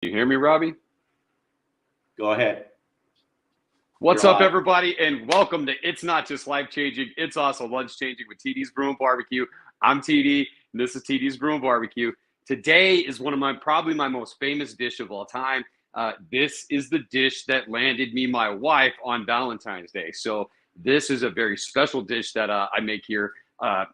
You hear me, Robbie? Go ahead. What's up, everybody, and welcome to It's Not Just Life Changing, It's Also Lunch Changing with TD's Brew and Barbecue. I'm TD, and this is TD's Brew and Barbecue. Today is one of probably my most famous dish of all time. This is the dish that landed me my wife on Valentine's Day. So this is a very special dish that I make here,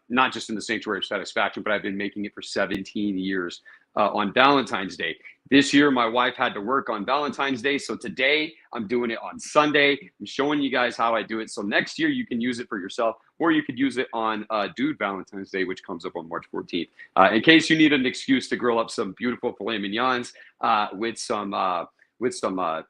not just in the Sanctuary of Satisfaction, but I've been making it for 17 years on Valentine's Day. This year, my wife had to work on Valentine's Day, so today I'm doing it on Sunday. I'm showing you guys how I do it. So next year, you can use it for yourself, or you could use it on Dude Valentine's Day, which comes up on March 14th. In case you need an excuse to grill up some beautiful filet mignons with some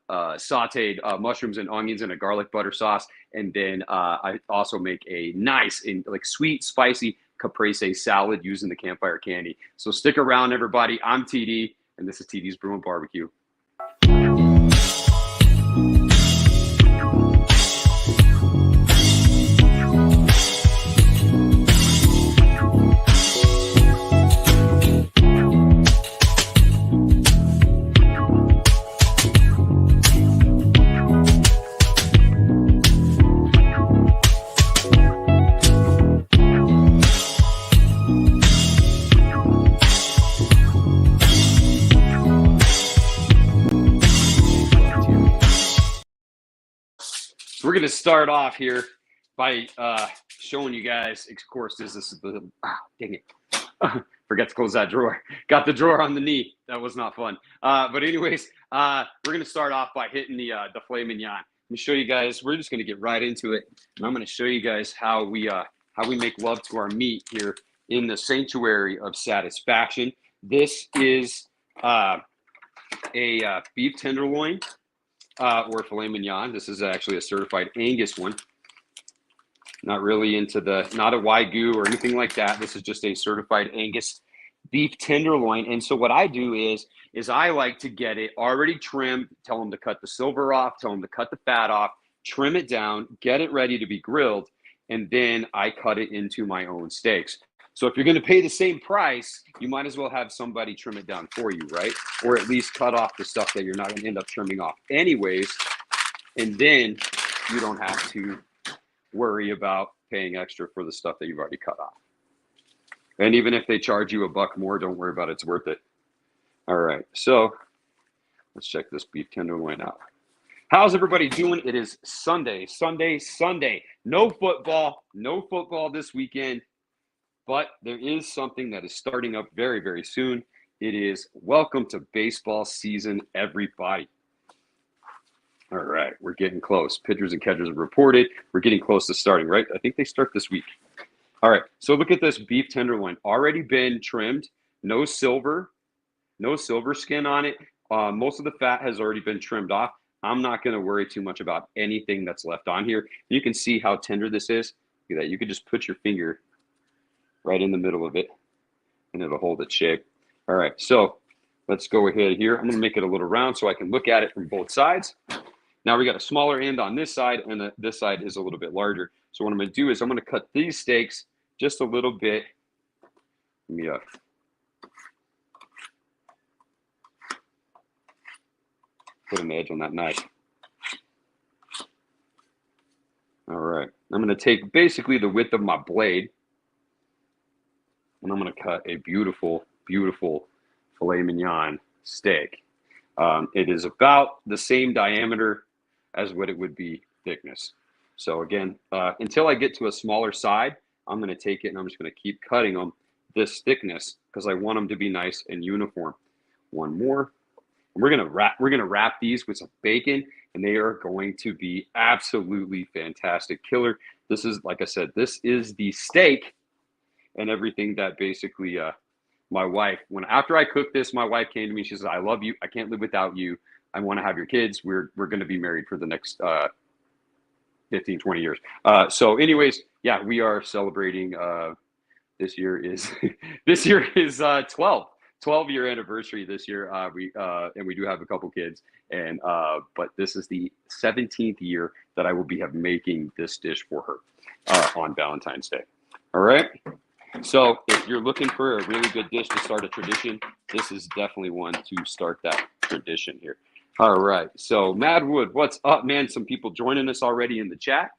sautéed mushrooms and onions and a garlic butter sauce, and then I also make a nice and sweet, spicy Caprese salad using the Campfire Candy. So stick around, everybody. I'm TD. And this is TD's Brew and Barbecue. We're going to start off here by showing you guys, of course, this is the, dang it, forgot to close that drawer. Got the drawer on the knee. That was not fun. But anyways, we're going to start off by hitting the filet mignon. Let me show you guys, we're just going to get right into it. And I'm going to show you guys how we make love to our meat here in the Sanctuary of Satisfaction. This is a beef tenderloin. Or filet mignon. This is actually a certified Angus one. Not really into not a Wagyu or anything like that. This is just a certified Angus beef tenderloin. And so what I do is I like to get it already trimmed, tell them to cut the silver off, tell them to cut the fat off, trim it down, get it ready to be grilled, and then I cut it into my own steaks. So if you're going to pay the same price, you might as well have somebody trim it down for you, right? Or at least cut off the stuff that you're not going to end up trimming off anyways. And then you don't have to worry about paying extra for the stuff that you've already cut off. And even if they charge you $1 more, don't worry about it. It's worth it. All right. So let's check this beef tenderloin out. How's everybody doing? It is Sunday. No football this weekend. But there is something that is starting up very, very soon. It is welcome to baseball season, everybody. All right, we're getting close. Pitchers and catchers have reported. We're getting close to starting, right? I think they start this week. All right, so look at this beef tenderloin. Already been trimmed. No silver skin on it. Most of the fat has already been trimmed off. I'm not going to worry too much about anything that's left on here. You can see how tender this is. Look at that. You could just put your finger right in the middle of it, and it'll hold its shape. All right, so let's go ahead here. I'm gonna make it a little round so I can look at it from both sides. Now we got a smaller end on this side, and this side is a little bit larger. So what I'm gonna do is I'm gonna cut these steaks just a little bit. Let me put an edge on that knife. All right, I'm gonna take basically the width of my blade, and I'm going to cut a beautiful, beautiful filet mignon steak. It is about the same diameter as what it would be thickness. So again, until I get to a smaller side, I'm going to take it and I'm just going to keep cutting them this thickness because I want them to be nice and uniform. One more. And we're going to wrap these with some bacon, and they are going to be absolutely fantastic. Killer. This is, like I said, this is the steak and everything that basically my wife, after I cooked this, my wife came to me. She said, I love you. I can't live without you. I want to have your kids. We're going to be married for the next 15, 20 years. So anyways, yeah, we are celebrating. This year is 12-year anniversary this year. And we do have a couple kids. And but this is the 17th year that I will be making this dish for her on Valentine's Day. All right. So if you're looking for a really good dish to start a tradition, this is definitely one to start that tradition here. All right. So Madwood, what's up, man? Some people joining us already in the chat.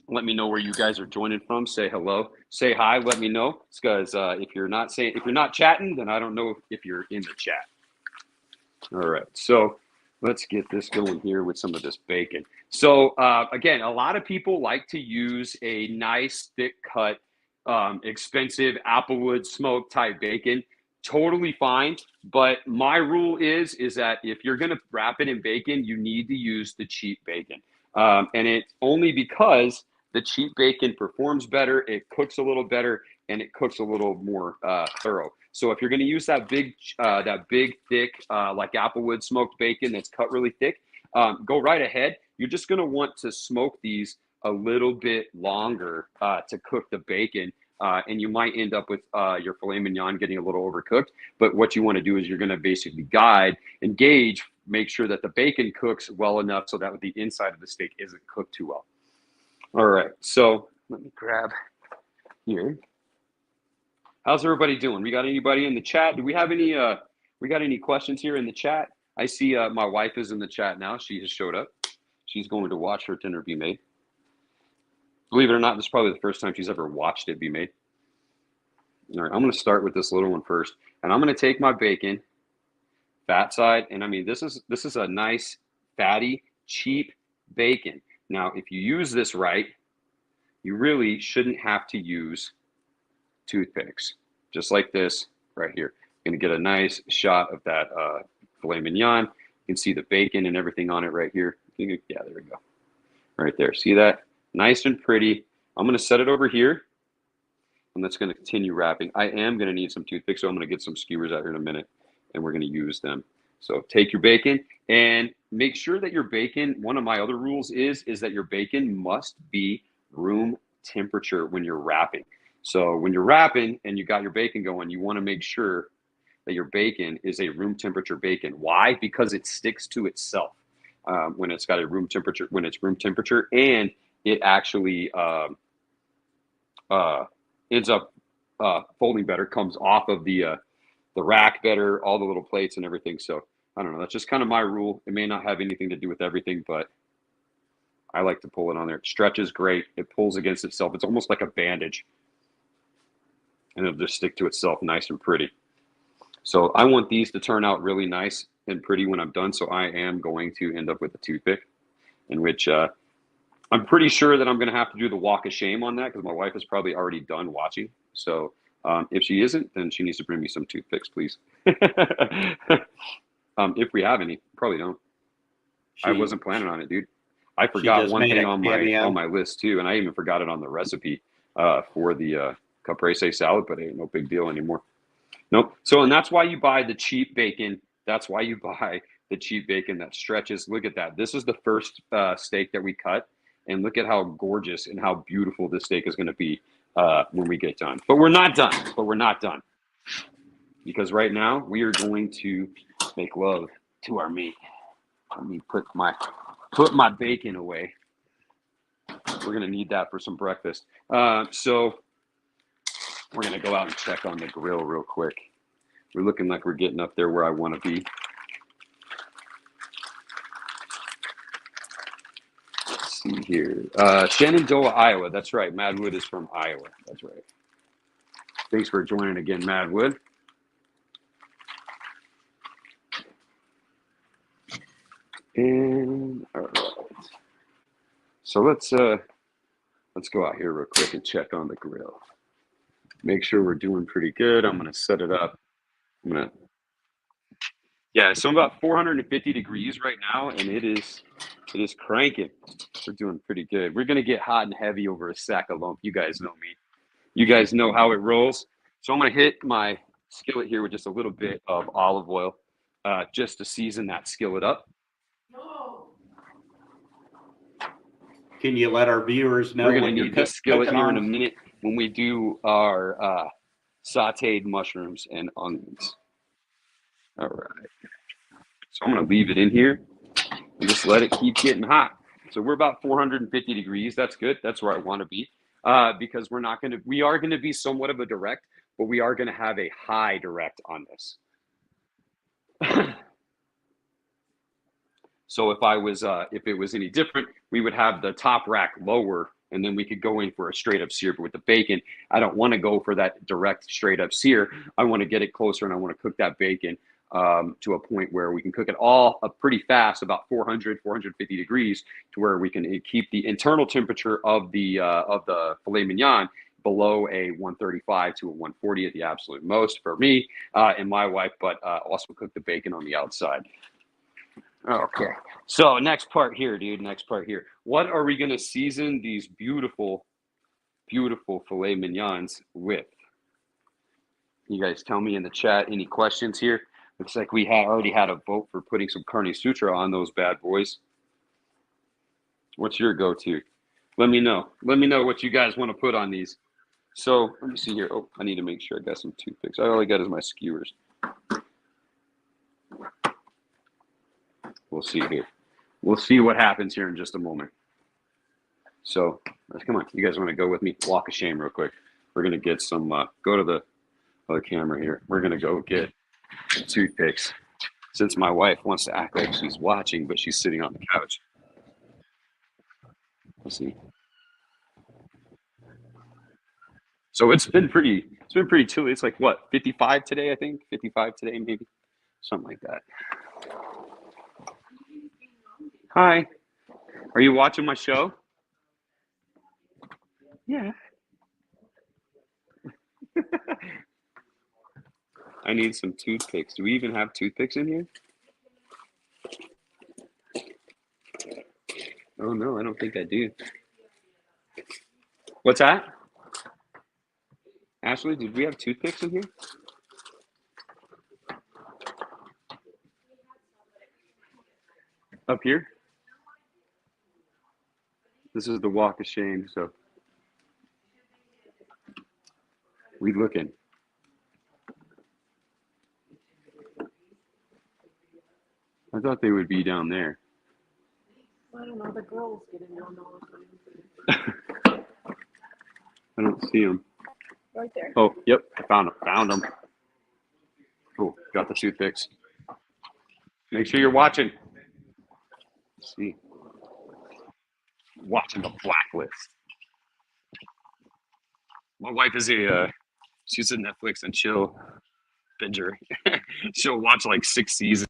Let me know where you guys are joining from. Say hello. Say hi. Let me know. Because if you're not chatting, then I don't know if you're in the chat. All right. So let's get this going here with some of this bacon. So again, a lot of people like to use a nice thick cut, expensive Applewood smoke type bacon. Totally fine. But my rule is that if you're going to wrap it in bacon, you need to use the cheap bacon. And it's only because the cheap bacon performs better, it cooks a little better, and it cooks a little more thorough. So if you're going to use that big, thick, like Applewood smoked bacon that's cut really thick, go right ahead. You're just going to want to smoke these a little bit longer to cook the bacon, and you might end up with your filet mignon getting a little overcooked. But what you want to do is you're going to basically guide and gauge, make sure that the bacon cooks well enough so that the inside of the steak isn't cooked too well. All right, so let me grab here. How's everybody doing? We got anybody in the chat? Do we have any? We got any questions here in the chat? I see my wife is in the chat now. She has showed up. She's going to watch her dinner be made. Believe it or not, this is probably the first time she's ever watched it be made. All right, I'm going to start with this little one first, and I'm going to take my bacon, fat side, and I mean this is a nice, fatty, cheap bacon. Now, if you use this right, you really shouldn't have to use toothpicks, just like this right here. You're going to get a nice shot of that filet mignon. You can see the bacon and everything on it right here. Yeah, there we go. Right there. See that? Nice and pretty. I'm going to set it over here, and that's going to continue wrapping. I am going to need some toothpicks, so I'm going to get some skewers out here in a minute, and we're going to use them. So take your bacon and make sure that your bacon, one of my other rules is that your bacon must be room temperature when you're wrapping. So when you're wrapping and you got your bacon going, you want to make sure that your bacon is a room temperature bacon. Why? Because it sticks to itself when it's got a room temperature, and it actually ends up folding better, comes off of the rack better, all the little plates and everything. So I don't know. That's just kind of my rule. It may not have anything to do with everything, but I like to pull it on there. It stretches great. It pulls against itself. It's almost like a bandage, and it'll just stick to itself nice and pretty. So I want these to turn out really nice and pretty when I'm done. So I am going to end up with a toothpick, in which I'm pretty sure that I'm going to have to do the walk of shame on that because my wife is probably already done watching. So if she isn't, then she needs to bring me some toothpicks, please. If we have any, probably don't. I wasn't planning on it, dude. I forgot one thing on my list too, and I even forgot it on the recipe for the Caprese salad, but it ain't no big deal anymore. Nope. So, and that's why you buy the cheap bacon. That's why you buy the cheap bacon that stretches. Look at that. This is the first steak that we cut, and look at how gorgeous and how beautiful this steak is going to be when we get done. But we're not done. Because right now we are going to make love to our meat. Let me put my bacon away. We're gonna need that for some breakfast. So we're gonna go out and check on the grill real quick. We're looking like we're getting up there where I want to be. Let's see here. Shenandoah, Iowa. That's right. Madwood is from Iowa. That's right. Thanks for joining again, Madwood. And all right, so let's go out here real quick and check on the grill. Make sure we're doing pretty good. I'm gonna set it up. Yeah, so I'm about 450 degrees right now, and it is cranking. We're doing pretty good. We're gonna get hot and heavy over a sack of lump. You guys know me. You guys know how it rolls. So I'm gonna hit my skillet here with just a little bit of olive oil, just to season that skillet up. Can you let our viewers know? We're going to need this skillet here in a minute when we do our sautéed mushrooms and onions. All right. So I'm going to leave it in here and just let it keep getting hot. So we're about 450 degrees. That's good. That's where I want to be because we are going to be somewhat of a direct, but we are going to have a high direct on this. So if it was any different, we would have the top rack lower, and then we could go in for a straight up sear. But with the bacon, I don't want to go for that direct straight up sear. I want to get it closer, and I want to cook that bacon to a point where we can cook it all up pretty fast, about 400, 450 degrees, to where we can keep the internal temperature of the filet mignon below a 135 to a 140 at the absolute most for me and my wife, but also cook the bacon on the outside. Okay, so next part here, dude. Next part here. What are we gonna season these beautiful, beautiful filet mignons with? You guys tell me in the chat. Any questions here? Looks like we already had a vote for putting some Carne Sutra on those bad boys. What's your go-to? Let me know. Let me know what you guys want to put on these. So let me see here. Oh, I need to make sure I got some toothpicks. All I got is my skewers. We'll see here. We'll see what happens here in just a moment. So come on. You guys want to go with me? Walk of shame real quick. We're going to get some, go to the other camera here. We're going to go get toothpicks. Since my wife wants to act like she's watching, but she's sitting on the couch. Let's see. So it's been pretty chilly. It's like what, 55 today, I think? 55 today, maybe. Something like that. Hi. Are you watching my show? Yeah. I need some toothpicks. Do we even have toothpicks in here? Oh no, I don't think I do. What's that? Ashley, did we have toothpicks in here? Up here? This is the walk of shame, so we looking. I thought they would be down there. I don't know, the girls get in on all I don't see them. right there. Oh, yep, I found them. Found them. Cool, got the toothpicks. Make sure you're watching. Let's see. Watching the blacklist. My wife is she's a Netflix and chill binger. She'll watch like 6 seasons.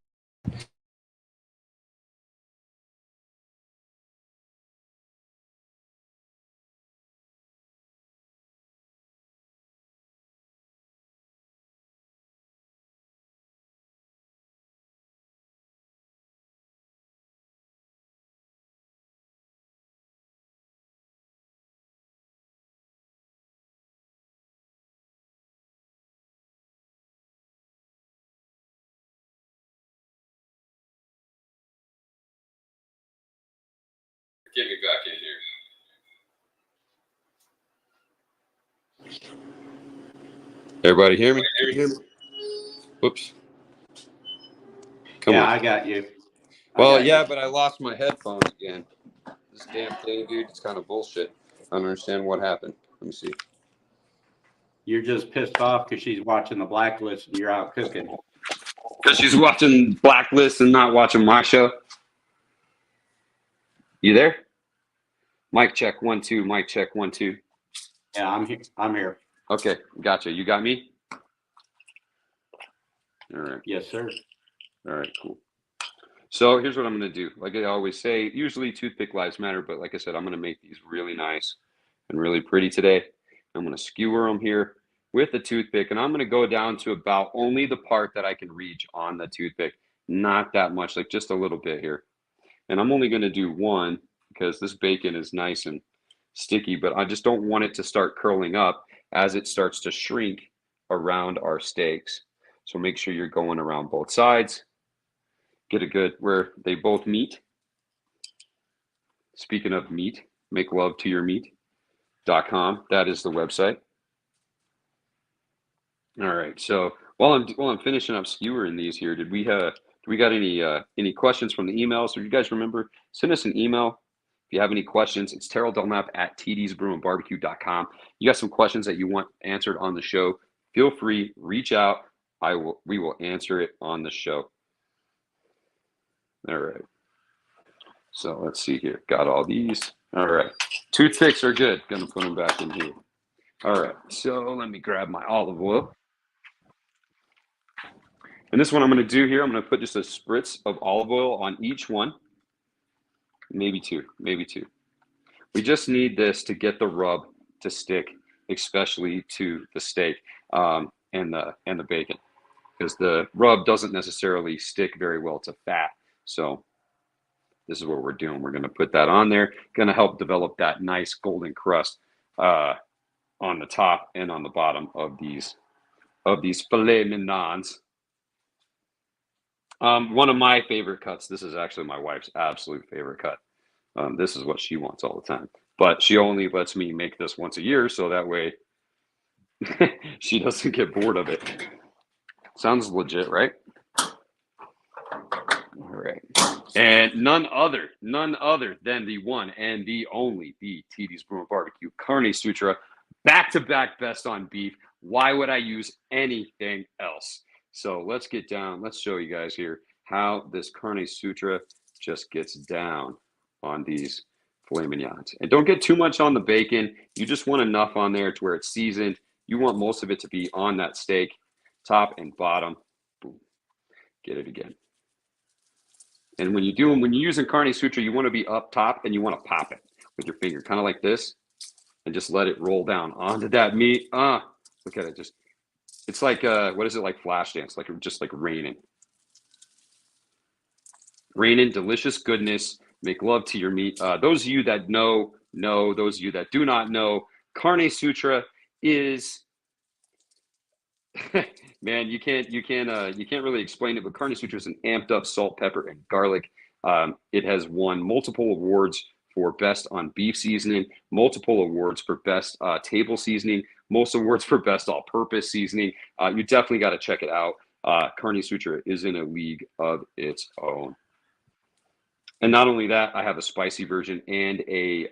Get me back in here. Everybody hear me? Whoops. Come Yeah, on. I got you. Well, yeah, but I lost my headphones again. This damn thing, dude, it's kind of bullshit. I don't understand what happened. Let me see. You're just pissed off because she's watching the blacklist and you're out cooking. Because she's watching Blacklist and not watching my show. You there? Mic check 1 2. Mic check 1 2. Yeah, I'm here. I'm here. Okay, gotcha. You got me? All right. Yes, sir. All right, cool. So here's what I'm going to do. Like I always say, usually toothpick lives matter, but like I said, I'm going to make these really nice and really pretty today. I'm going to skewer them here with the toothpick, and I'm going to go down to about only the part that I can reach on the toothpick. Not that much, like just a little bit here. And I'm only going to do one because this bacon is nice and sticky, but I just don't want it to start curling up as it starts to shrink around our steaks. So make sure you're going around both sides. Get a good where they both meet. Speaking of meat, make love to your meat.com. That is the website. All right. So while I'm finishing up skewering these here, do we got any questions from the email? So if you guys remember, send us an email. If you have any questions, it's terrelldelknap@tdsbrewandbarbecue.com. You got some questions that you want answered on the show, feel free, reach out. We will answer it on the show. All right. So let's see here. Got all these. All right. Toothpicks are good. Gonna put them back in here. All right. So let me grab my olive oil. And this one I'm gonna do here, I'm gonna put just a spritz of olive oil on each one. Maybe two, maybe two. We just need this to get the rub to stick, especially to the steak and the bacon, because the rub doesn't necessarily stick very well to fat. So this is what we're doing. We're going to put that on there. Going to help develop that nice golden crust on the top and on the bottom of these filet mignons. One of my favorite cuts. This is actually my wife's absolute favorite cut. This is what she wants all the time, but she only lets me make this once a year, so that way she doesn't get bored of it. Sounds legit, right? All right. And none other than the one and the only, the TD's Brew & Barbecue Carne Sutra, back-to-back best on beef. Why would I use anything else? So let's get down. Let's show you guys here how this Carne Sutra just gets down on these filet mignons. And don't get too much on the bacon. You just want enough on there to where it's seasoned. You want most of it to be on that steak, top and bottom. Boom. Get it again. And when you're using Carne Sutra, you want to be up top and you want to pop it with your finger, kind of like this, and just let it roll down onto that meat. Look at it. It's like, what is it, like flash dance, just like raining. Raining, delicious goodness. Make love to your meat. Those of you that know. Those of you that do not know, Carne Sutra is, man, you can't really explain it, but Carne Sutra is an amped up salt, pepper, and garlic. It has won multiple awards for best on beef seasoning, multiple awards for best table seasoning, most awards for best all-purpose seasoning. You definitely got to check it out. Carne Sutra is in a league of its own. And not only that, I have a spicy version and a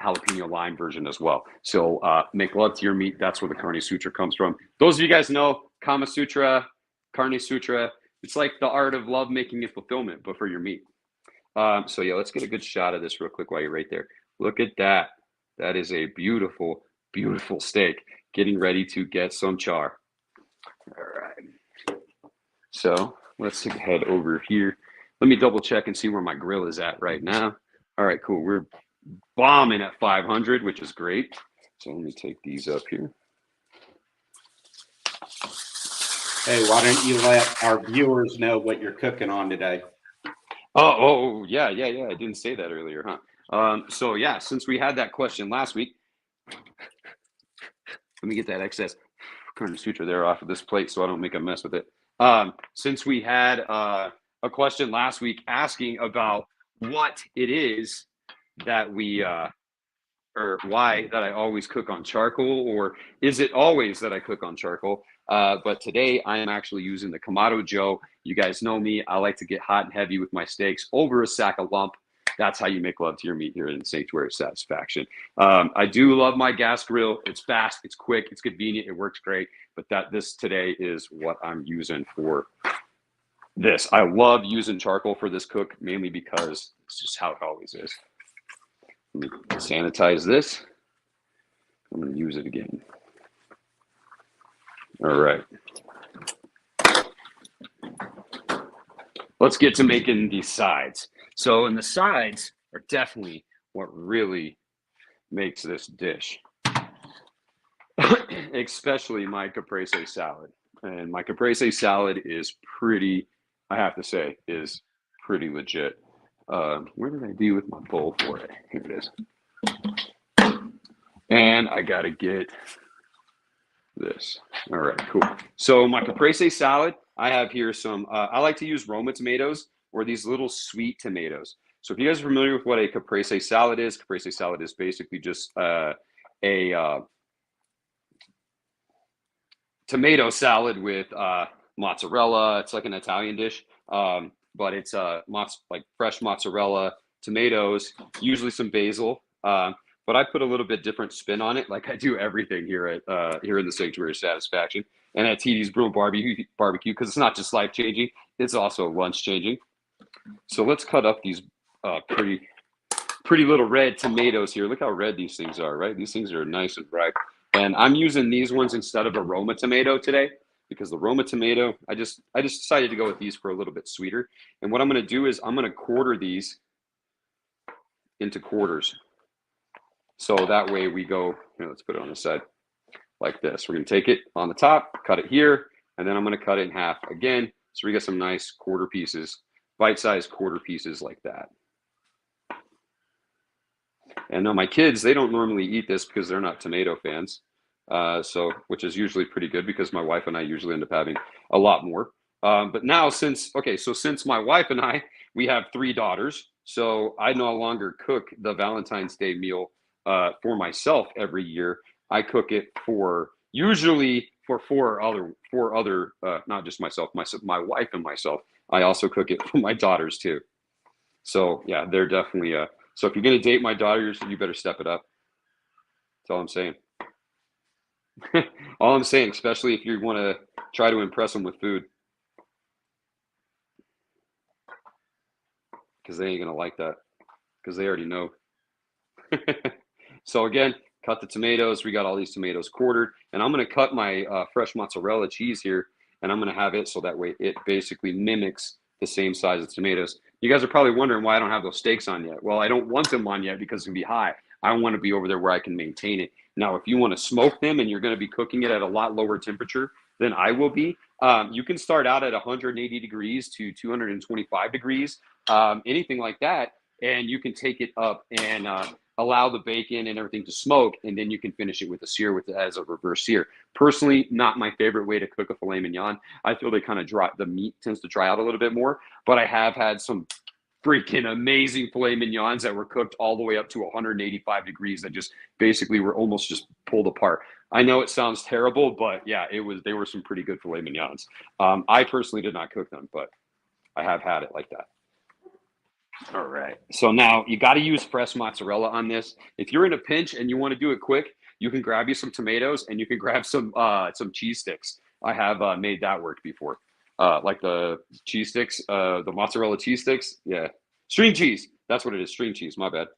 jalapeno lime version as well. So make love to your meat. That's where the Carne Sutra comes from. Those of you guys know Kama Sutra, Carne Sutra. It's like the art of love making and fulfillment, but for your meat. So yeah, let's get a good shot of this real quick while you're right there. Look at that. That is a beautiful, beautiful steak getting ready to get some char. All right. So let's head over here. Let me double check and see where my grill is at right now. All right, cool. We're bombing at 500, which is great. So let me take these up here. Hey, why don't you let our viewers know what you're cooking on today? Oh, yeah. I didn't say that earlier, huh? So yeah, since we had that question last week, let me get that excess Carne Sutra there off of this plate so I don't make a mess with it. Since we had a question last week asking about what it is that we or why that I always cook on charcoal, or is it always that I cook on charcoal? But today I am actually using the Kamado Joe. You guys know me. I like to get hot and heavy with my steaks over a sack of lump. That's how you make love to your meat here in Sanctuary Satisfaction. I do love my gas grill. It's fast, it's quick, it's convenient, it works great. But this today is what I'm using for this. I love using charcoal for this cook, mainly because it's just how it always is. Let me sanitize this. I'm going to use it again. All right. Let's get to making these sides. So, and the sides are definitely what really makes this dish, especially my Caprese salad. And my Caprese salad is pretty, I have to say, is pretty legit. Where did I be with my bowl for it? Here it is. And I got to get this. All right, cool. So my Caprese salad, I have here some, I like to use Roma tomatoes or these little sweet tomatoes. So if you guys are familiar with what a Caprese salad is basically just a tomato salad with mozzarella. It's like an Italian dish, but it's like fresh mozzarella, tomatoes, usually some basil. But I put a little bit different spin on it, like I do everything here at here in the Sanctuary of Satisfaction and at TD's Brew & Barbecue, because it's not just life changing, it's also lunch changing. So let's cut up these pretty little red tomatoes here. Look how red these things are, right? These things are nice and bright. And I'm using these ones instead of a Roma tomato today because the Roma tomato, I just decided to go with these for a little bit sweeter. And what I'm going to do is I'm going to quarter these into quarters. So that way we go, here, let's put it on the side like this. We're going to take it on the top, cut it here, and then I'm going to cut it in half again. So we get some nice quarter pieces, bite-sized quarter pieces like that. And now my kids, they don't normally eat this because they're not tomato fans. Which is usually pretty good because my wife and I usually end up having a lot more. But now since my wife and I, we have 3 daughters. So I no longer cook the Valentine's Day meal for myself every year. I cook it usually for four other, not just myself, my wife and myself. I also cook it for my daughters too. So yeah, they're definitely, so if you're going to date my daughters, you better step it up. That's all I'm saying. All I'm saying, especially if you want to try to impress them with food. Because they ain't going to like that. Because they already know. So again, cut the tomatoes. We got all these tomatoes quartered. And I'm going to cut my fresh mozzarella cheese here. And I'm going to have it so that way it basically mimics the same size as tomatoes. You guys are probably wondering why I don't have those steaks on yet. Well, I don't want them on yet because it's going to be high. I want to be over there where I can maintain it. Now, if you want to smoke them and you're going to be cooking it at a lot lower temperature than I will be, you can start out at 180 degrees to 225 degrees, anything like that. And you can take it up and allow the bacon and everything to smoke. And then you can finish it with a sear as a reverse sear. Personally, not my favorite way to cook a filet mignon. I feel they kind of dry, the meat tends to dry out a little bit more, but I have had some freaking amazing filet mignons that were cooked all the way up to 185 degrees that just basically were almost just pulled apart. I know it sounds terrible, but yeah, they were some pretty good filet mignons. I personally did not cook them, but I have had it like that. All right. So now you got to use fresh mozzarella on this. If you're in a pinch and you want to do it quick, you can grab you some tomatoes and you can grab some cheese sticks. I have made that work before. Like the cheese sticks, the mozzarella cheese sticks. Yeah. String cheese. That's what it is. String cheese. My bad.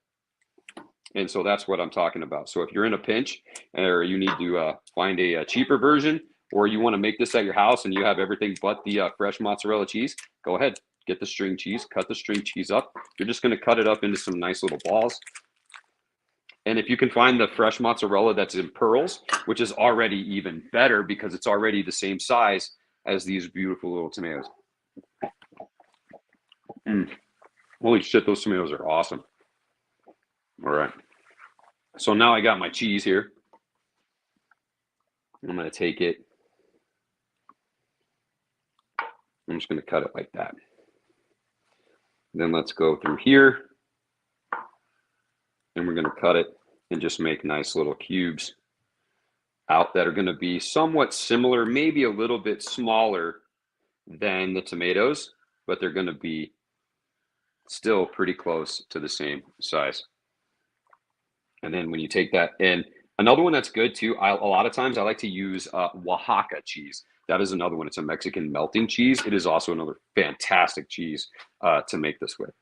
And so that's what I'm talking about. So if you're in a pinch or you need to find a cheaper version, or you want to make this at your house and you have everything but the fresh mozzarella cheese, go ahead. Get the string cheese, cut the string cheese up. You're just going to cut it up into some nice little balls. And if you can find the fresh mozzarella that's in pearls, which is already even better because it's already the same size as these beautiful little tomatoes. Holy shit, those tomatoes are awesome. All right. So now I got my cheese here. I'm going to take it. I'm just going to cut it like that. Then let's go through here. And we're going to cut it and just make nice little cubes out that are going to be somewhat similar, maybe a little bit smaller than the tomatoes, but they're going to be still pretty close to the same size. And then when you take that, and another one that's good too, a lot of times I like to use Oaxaca cheese. That is another one. It's a Mexican melting cheese. It is also another fantastic cheese to make this with.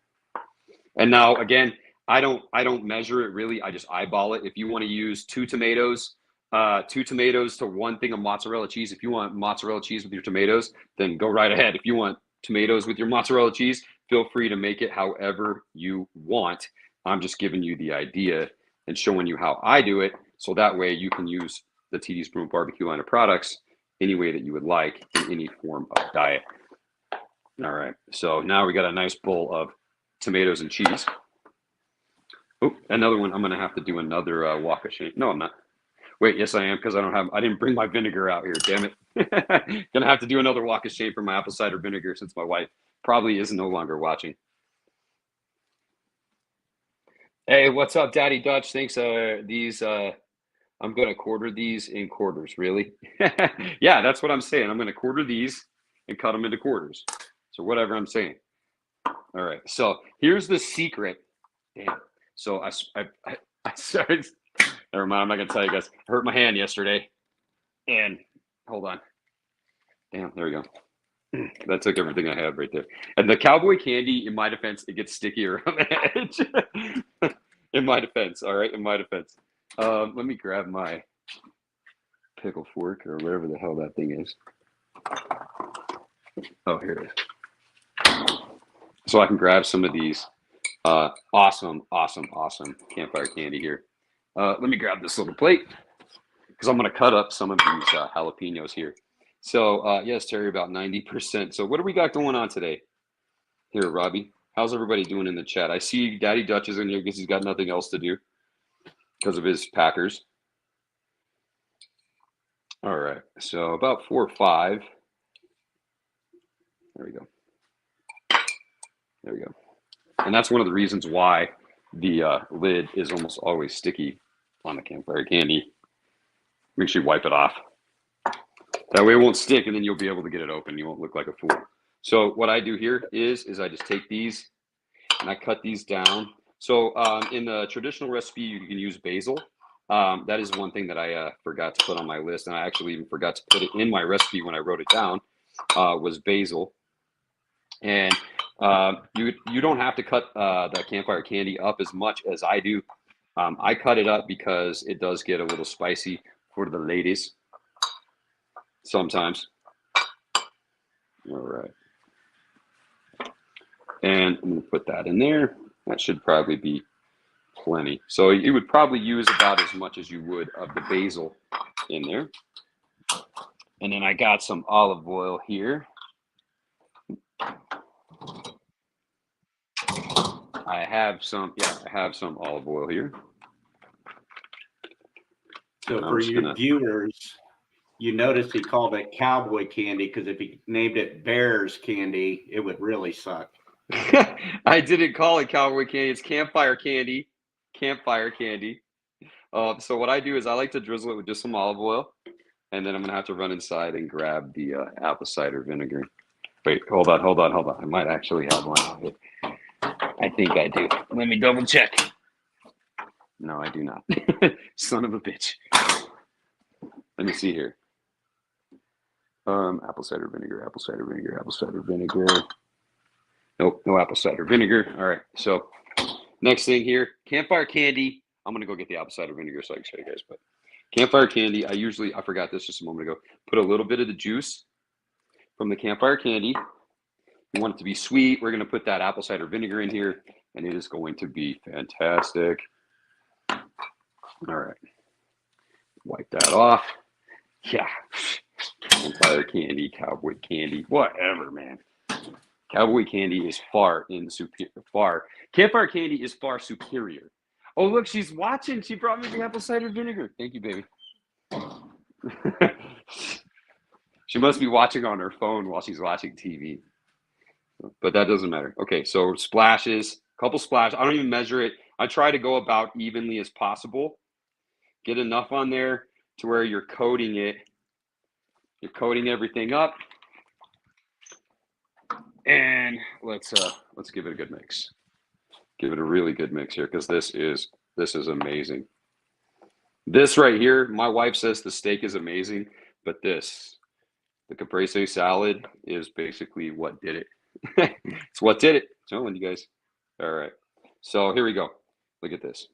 And now again, I don't measure it really. I just eyeball it. If you want to use 2 tomatoes to 1 thing of mozzarella cheese, if you want mozzarella cheese with your tomatoes, then go right ahead. If you want tomatoes with your mozzarella cheese, feel free to make it however you want. I'm just giving you the idea and showing you how I do it. So that way you can use the TD Spoon barbecue line of products any way that you would like in any form of diet. All right. So now we got a nice bowl of tomatoes and cheese. Oh, another one. I'm going to have to do another wok of shame. No, I'm not. Wait, yes, I am, because I didn't bring my vinegar out here. Damn it. Gonna have to do another wok of shame for my apple cider vinegar since my wife probably is no longer watching. Hey, what's up, Daddy Dutch? Thanks. I'm going to quarter these in quarters. Really? Yeah, that's what I'm saying. I'm going to quarter these and cut them into quarters. So whatever I'm saying. All right. So here's the secret. Damn. So I started. Never mind. I'm not going to tell you guys. I hurt my hand yesterday. And hold on. Damn. There we go. That took everything I had right there. And the cowboy candy, in my defense, it gets stickier on the edge. In my defense, all right? In my defense. Let me grab my pickle fork or whatever the hell that thing is. Oh, here it is. So I can grab some of these awesome campfire candy here. Let me grab this little plate because I'm going to cut up some of these jalapenos here. So, yes, Terry, about 90%. So what do we got going on today? Here, Robbie. How's everybody doing in the chat? I see Daddy Dutch is in here because he's got nothing else to do because of his Packers. All right. So about 4 or 5. There we go. There we go. And that's one of the reasons why the lid is almost always sticky on the campfire candy. Make sure you wipe it off. That way it won't stick, and then you'll be able to get it open. You won't look like a fool. So what I do here is I just take these and I cut these down. So in the traditional recipe, you can use basil. That is one thing that I forgot to put on my list, and I actually even forgot to put it in my recipe when I wrote it down, was basil. And you don't have to cut the campfire candy up as much as I do. I cut it up because it does get a little spicy for the ladies sometimes. All right. And I'm going to put that in there. That should probably be plenty. So you would probably use about as much as you would of the basil in there. And then I got some olive oil here. I have some olive oil here. So for your viewers, you notice he called it cowboy candy because if he named it Bears candy, it would really suck. I didn't call it cowboy candy. It's campfire candy. Campfire candy. So what I do is I like to drizzle it with just some olive oil, and then I'm gonna have to run inside and grab the apple cider vinegar. Wait, hold on. I might actually have one out here. I think I do. Let me double check. No, I do not. Son of a bitch. Let me see here. Apple cider vinegar. Nope, no apple cider vinegar. All right, so next thing here, campfire candy. I'm going to go get the apple cider vinegar so I can show you guys. But campfire candy, I forgot this just a moment ago. Put a little bit of the juice from the campfire candy. You want it to be sweet. We're going to put that apple cider vinegar in here, and it is going to be fantastic. All right. Wipe that off. Yeah. Campfire candy, cowboy candy, whatever, man. Cowboy candy is Campfire candy is far superior. Oh, look, she's watching. She brought me the apple cider vinegar. Thank you, baby. She must be watching on her phone while she's watching TV. But that doesn't matter. Okay, so splashes, couple splashes. I don't even measure it. I try to go about evenly as possible. Get enough on there to where you're coating it. You're coating everything up. And let's give it a good mix. Give it a really good mix here because this is amazing. This right here, my wife says the steak is amazing, but the Caprese salad is basically what did it. It's what did it. I'm telling you guys. All right. So here we go. Look at this.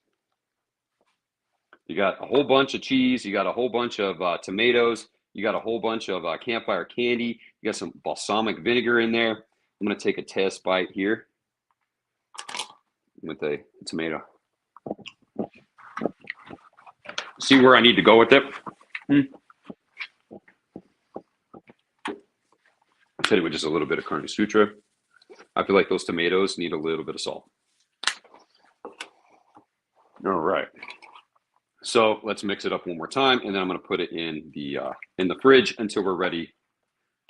You got a whole bunch of cheese. You got a whole bunch of tomatoes. You got a whole bunch of campfire candy. You got some balsamic vinegar in there. I'm going to take a test bite here with the tomato. See where I need to go with it? I said it with just a little bit of Carne Sutra. I feel like those tomatoes need a little bit of salt. All right. So let's mix it up one more time, and then I'm going to put it in the fridge until we're ready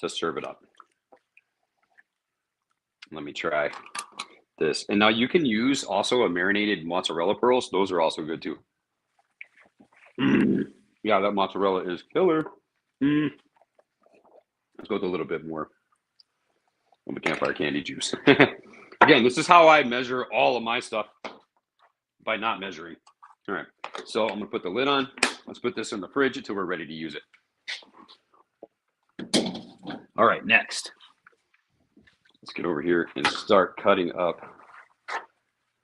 to serve it up. Let me try this. And now you can use also a marinated mozzarella pearls. Those are also good too. Yeah, that mozzarella is killer. Let's go with a little bit more of the campfire candy juice. Again, this is how I measure all of my stuff, by not measuring. All right, so I'm gonna put the lid on. Let's put this in the fridge until we're ready to use it. All right, next, let's get over here and start cutting up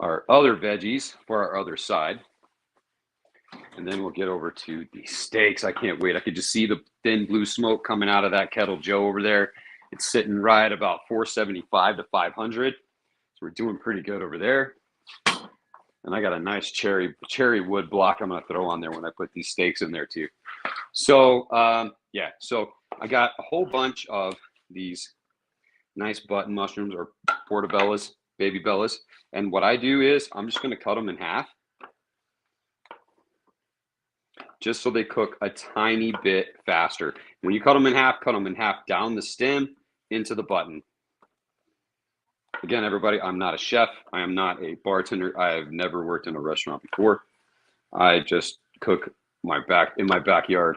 our other veggies for our other side. And then we'll get over to the steaks. I can't wait. I could just see the thin blue smoke coming out of that Kettle Joe over there. It's sitting right about 475 to 500. So we're doing pretty good over there. And I got a nice cherry wood block I'm going to throw on there when I put these steaks in there too. So, yeah, so I got a whole bunch of these nice button mushrooms or portobellas, baby bellas. And what I do is I'm just going to cut them in half, just so they cook a tiny bit faster. When you cut them in half down the stem into the button. Again, everybody, I'm not a chef. I am not a bartender. I have never worked in a restaurant before. I just cook in my backyard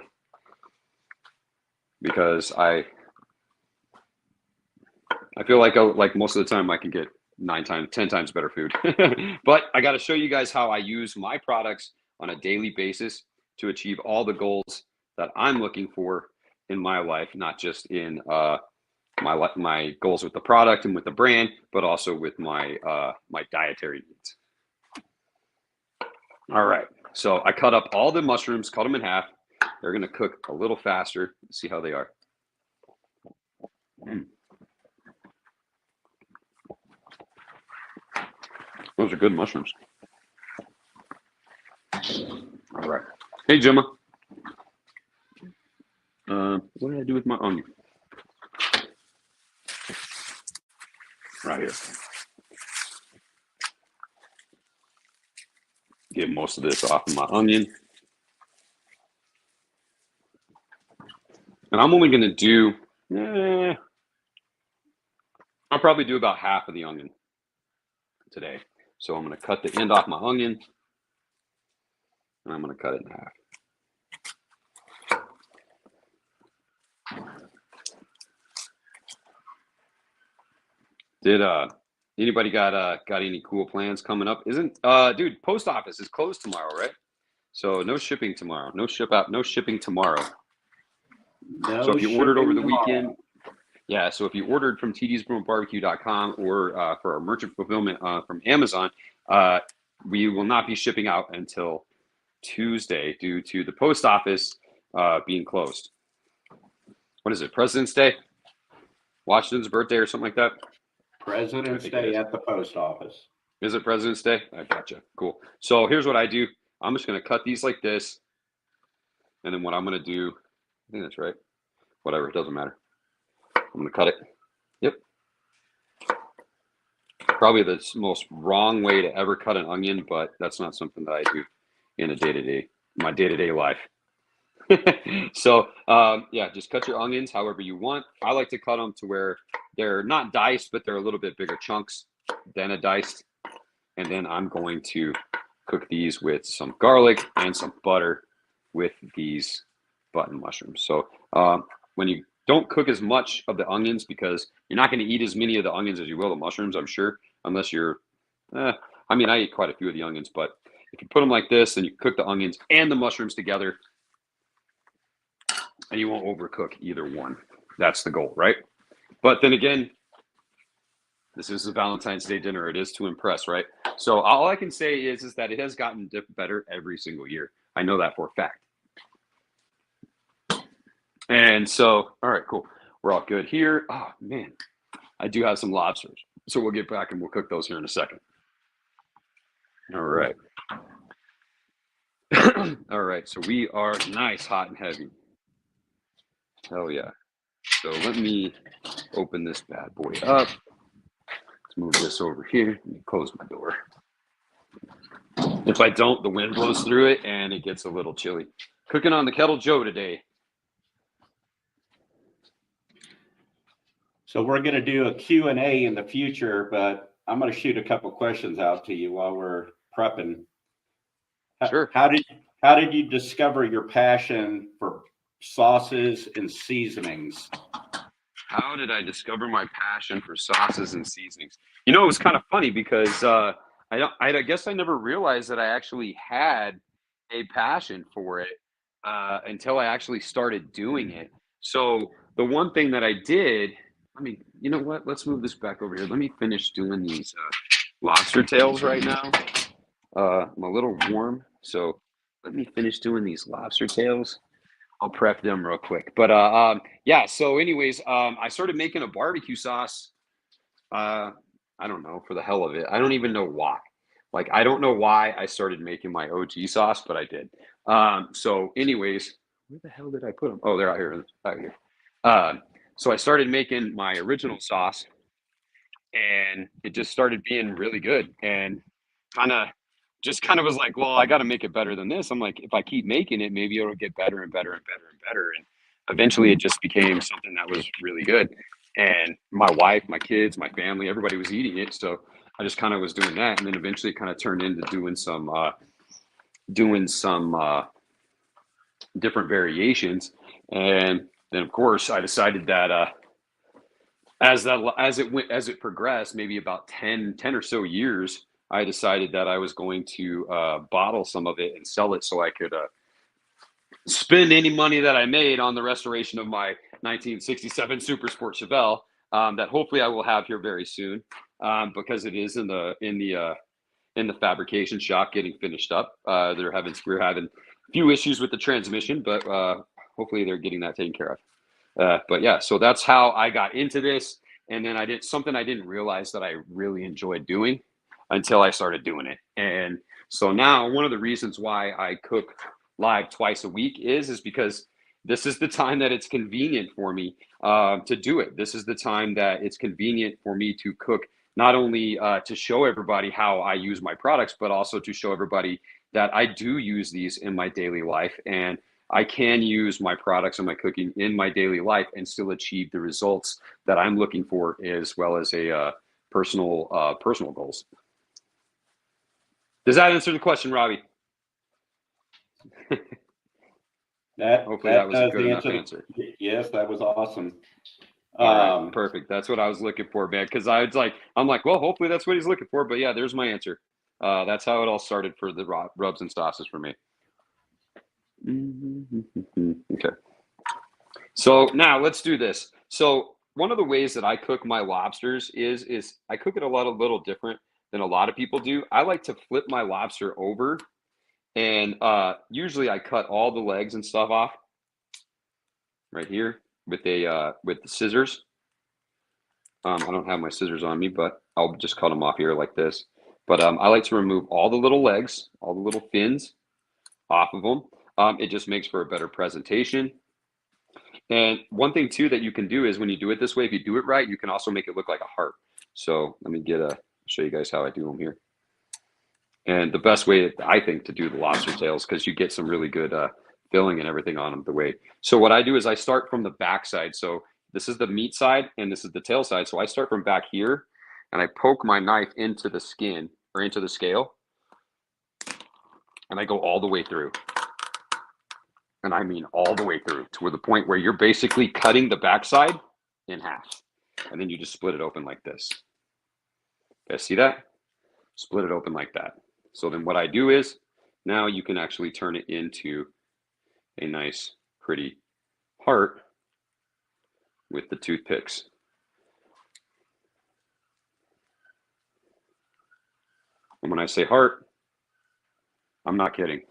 because I feel like most of the time I can get 10 times better food. But I got to show you guys how I use my products on a daily basis to achieve all the goals that I'm looking for in my life, not just in my goals with the product and with the brand, but also with my my dietary needs. All right, so I cut up all the mushrooms, cut them in half. They're going to cook a little faster. Let's see how they are. Those are good mushrooms. All right. Hey, Gemma. What did I do with my onion? Right here. Get most of this off of my onion. And I'm only going to do, I'll probably do about half of the onion today. So I'm going to cut the end off my onion, and I'm going to cut it in half. Did anybody got any cool plans coming up? Dude, post office is closed tomorrow, right? So no shipping tomorrow. No shipping tomorrow. No, so if you ordered over the tomorrow. weekend, yeah. So if you ordered from tdsbrewingbarbecue.com or for our merchant fulfillment from Amazon, we will not be shipping out until Tuesday due to the post office being closed. What is it? President's Day? Washington's birthday or something like that? President's Day at the post office. Is it President's Day? I gotcha. Cool. So here's what I do. I'm just going to cut these like this. And then what I'm going to do, I think that's right. Whatever, it doesn't matter. I'm going to cut it. Yep. Probably the most wrong way to ever cut an onion, but that's not something that I do in my day-to-day life. So, yeah, just cut your onions however you want. I like to cut them to where they're not diced, but they're a little bit bigger chunks than a diced. And then I'm going to cook these with some garlic and some butter with these button mushrooms. So when you don't cook as much of the onions, because you're not going to eat as many of the onions as you will the mushrooms, I'm sure, unless you're, I eat quite a few of the onions, but if you put them like this, then you cook the onions and the mushrooms together, and you won't overcook either one. That's the goal, right? But then again, this is a Valentine's Day dinner. It is to impress, right? So all I can say is that it has gotten better every single year. I know that for a fact. And so, all right, cool. We're all good here. Oh, man. I do have some lobsters. So we'll get back and we'll cook those here in a second. All right. All right. So we are nice, hot, and heavy. Hell yeah. So let me open this bad boy up. Let's move this over here. Let me close my door. If I don't, the wind blows through it and it gets a little chilly. Cooking on the Kettle Joe today. So we're going to do a Q&A in the future, but I'm going to shoot a couple questions out to you while we're prepping. Sure. How did you discover your passion for sauces and seasonings? How did I discover my passion for sauces and seasonings? You know, it was kind of funny because I guess I never realized that I actually had a passion for it until I actually started doing it. So the one thing that I did, let me you know what? Let's move this back over here. Let me finish doing these lobster tails right now. I'm a little warm, so let me finish doing these lobster tails. I'll prep them real quick. But yeah, so anyways, I started making a barbecue sauce. I don't know, for the hell of it. I don't even know why. Like, I don't know why I started making my OG sauce, but I did. So anyways, where the hell did I put them? Oh, they're out here. Out here. So I started making my original sauce, and it just started being really good, and kind of was like, well, I got to make it better than this. I'm like, if I keep making it, maybe it'll get better and better and better and better. And eventually it just became something that was really good. And my wife, my kids, my family, everybody was eating it. So I just kind of was doing that. And then eventually it kind of turned into doing some different variations. And then of course I decided that, as it progressed, maybe about 10 or so years, I decided that I was going to bottle some of it and sell it so I could spend any money that I made on the restoration of my 1967 Super Sport Chevelle, that hopefully I will have here very soon, because it is in the fabrication shop getting finished up. We're having a few issues with the transmission, but hopefully they're getting that taken care of. But yeah, so that's how I got into this. And then I did something I didn't realize that I really enjoyed doing until I started doing it. And so now one of the reasons why I cook live twice a week is because this is the time that it's convenient for me to do it. This is the time that it's convenient for me to cook, not only to show everybody how I use my products, but also to show everybody that I do use these in my daily life. And I can use my products and my cooking in my daily life and still achieve the results that I'm looking for, as well as a personal goals. Does that answer the question, Robbie? Hopefully that was a good enough answer. Yes, that was awesome. All right, perfect. That's what I was looking for, man. Because I'm like, well, hopefully that's what he's looking for. But yeah, there's my answer. That's how it all started for the rubs and sauces for me. Okay. So now let's do this. So one of the ways that I cook my lobsters is I cook it a little different than a lot of people do. I like to flip my lobster over, and usually I cut all the legs and stuff off right here with the scissors. I don't have my scissors on me, but I'll just cut them off here like this. But I like to remove all the little legs, all the little fins off of them. It just makes for a better presentation. And one thing too that you can do is when you do it this way, if you do it right, you can also make it look like a heart. So let me show you guys how I do them here. And the best way I think to do the lobster tails, because you get some really good filling and everything on them the way. So what I do is I start from the back side. So this is the meat side and this is the tail side. So I start from back here and I poke my knife into the skin or into the scale. And I go all the way through. And I mean all the way through to the point where you're basically cutting the backside in half. And then you just split it open like this. You guys see that? Split it open like that. So then what I do is now you can actually turn it into a nice, pretty heart with the toothpicks. And when I say heart, I'm not kidding.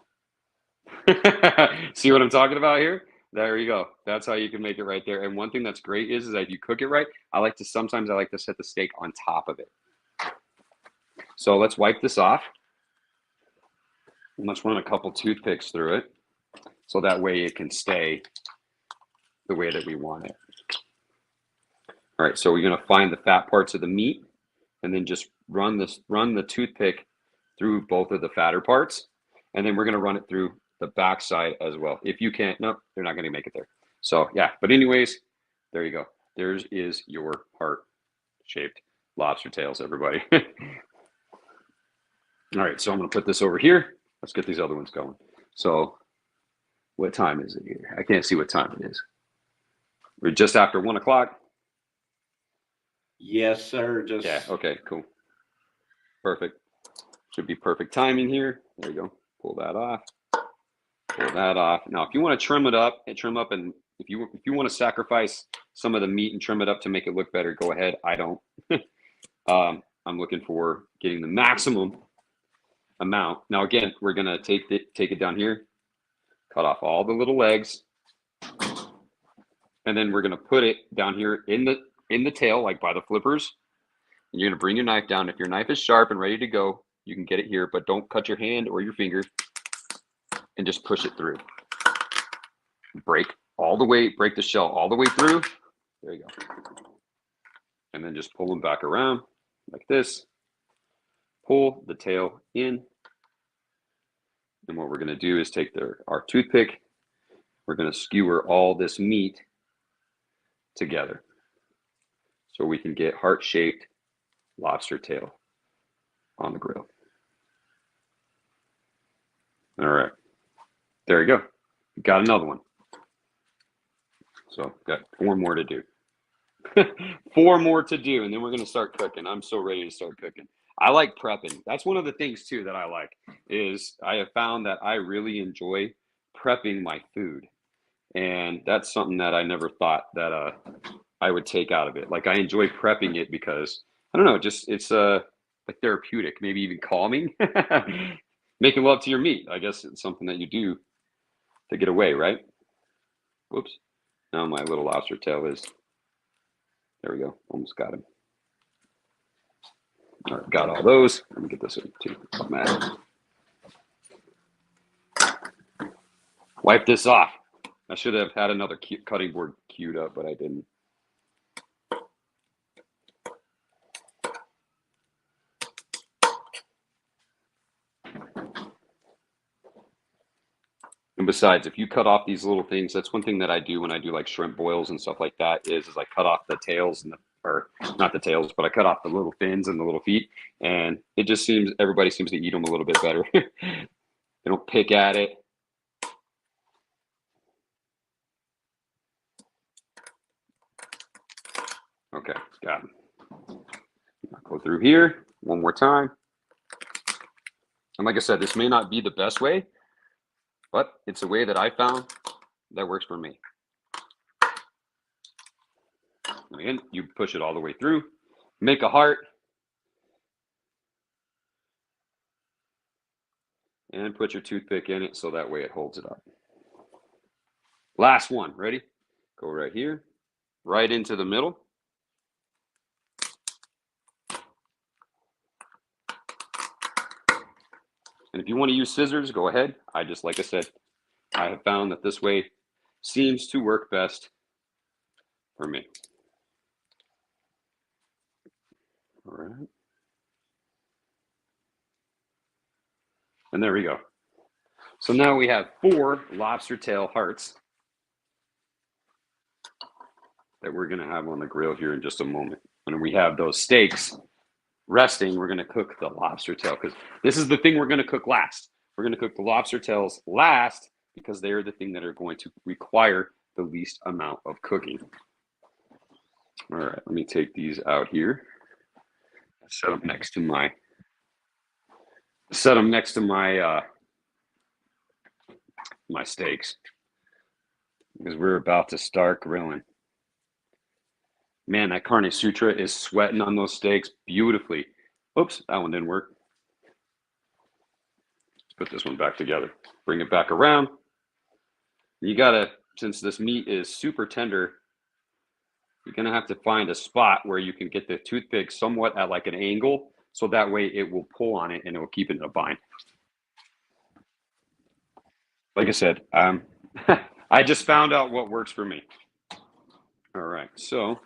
See what I'm talking about here? There you go. That's how you can make it right there. And one thing that's great is that if you cook it right, sometimes I like to set the steak on top of it. So let's wipe this off. And let's run a couple toothpicks through it. So that way it can stay the way that we want it. All right, so we're gonna find the fat parts of the meat and then just run the toothpick through both of the fatter parts. And then we're gonna run it through the back side as well. If you can't, no, they're not gonna make it there. So yeah, but anyways, there you go. There is your heart-shaped lobster tails, everybody. All right, so I'm gonna put this over here. Let's get these other ones going. So what time is it here? I can't see what time it is. We're just after 1 o'clock. Yes, sir. Yeah, okay, cool. Perfect. Should be perfect timing here. There you go. Pull that off. Pull that off. Now, if you want to trim it up and If you want to sacrifice some of the meat and trim it up to make it look better, go ahead. I don't. I'm looking for getting the maximum amount. Now again, we're gonna take it down here, cut off all the little legs, and then we're gonna put it down here in the tail, like by the flippers. And you're gonna bring your knife down. If your knife is sharp and ready to go, you can get it here, but don't cut your hand or your finger, and just push it through. Break the shell all the way through. There you go. And then just pull them back around like this. Pull the tail in. And what we're going to do is take our toothpick. We're going to skewer all this meat together so we can get heart-shaped lobster tail on the grill. All right. There you go. Got another one. So got 4 more to do. 4 more to do, and then we're going to start cooking. I'm so ready to start cooking. I like prepping. That's one of the things too that I like, is I have found that I really enjoy prepping my food. And that's something that I never thought that I would take out of it. Like, I enjoy prepping it because, I don't know, just it's like therapeutic, maybe even calming. Making love to your meat. I guess it's something that you do to get away, right? Whoops. Now my little lobster tail is, there we go. Almost got him. All right, got all those. Let me get this in too. Wipe this off. I should have had another cutting board queued up, but I didn't. And besides, if you cut off these little things, that's one thing that I do when I do like shrimp boils and stuff like that, is I cut off the tails and or not the tails, but I cut off the little fins and the little feet, and it just seems, everybody seems to eat them a little bit better. They don't pick at it. Okay, got him. I'll go through here one more time. And like I said, this may not be the best way, but it's a way that I found that works for me. And again, you push it all the way through, make a heart, and put your toothpick in it so that way it holds it up. Last one, ready? Go right here, right into the middle. And if you want to use scissors, go ahead. Like I said, I have found that this way seems to work best for me. All right. And there we go. So now we have 4 lobster tail hearts that we're going to have on the grill here in just a moment. And we have those steaks resting. We're going to cook the lobster tail, because this is the thing we're going to cook last. We're going to cook the lobster tails last because they are the thing that are going to require the least amount of cooking. All right, let me take these out here. Set them next to my my steaks, because we're about to start grilling. Man, that Carne Sutra is sweating on those steaks beautifully. Oops, that one didn't work. Let's put this one back together. Bring it back around. You gotta, since this meat is super tender, you're gonna have to find a spot where you can get the toothpick somewhat at like an angle, so that way it will pull on it and it will keep it in a bind. Like I said, I just found out what works for me. All right, so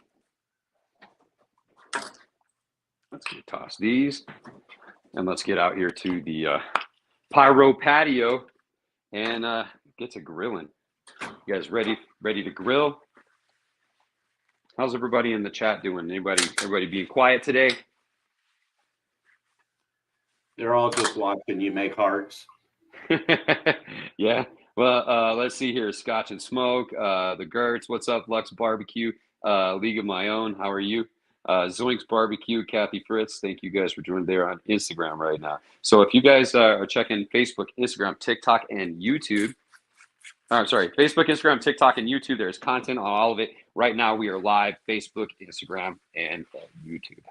let's toss these, and let's get out here to the pyro patio and get to grilling. You guys ready to grill? How's everybody in the chat doing? Everybody being quiet today? They're all just watching you make hearts. Yeah. Well, let's see here. Scotch and Smoke, the Gertz. What's up, Lux Barbecue? League of My Own. How are you? Zoinks Barbecue, Kathy Fritz. Thank you guys for joining there on Instagram right now. So if you guys are checking Facebook, Instagram, TikTok, and YouTube, Sorry, Facebook, Instagram, TikTok, and YouTube. There's content on all of it. Right now, we are live, Facebook, Instagram, and YouTube.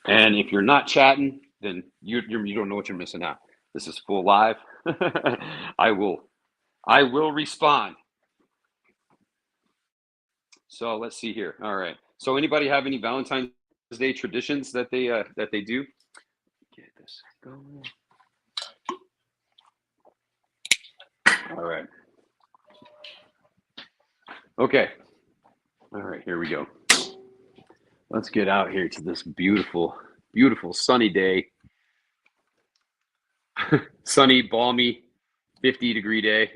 And if you're not chatting, then you don't know what you're missing out. This is full live. I will respond. So let's see here. All right. So anybody have any Valentine's Day traditions that they do? Get this going. All right. Okay. All right, here we go. Let's get out here to this beautiful, beautiful sunny day. Sunny, balmy, 50-degree day.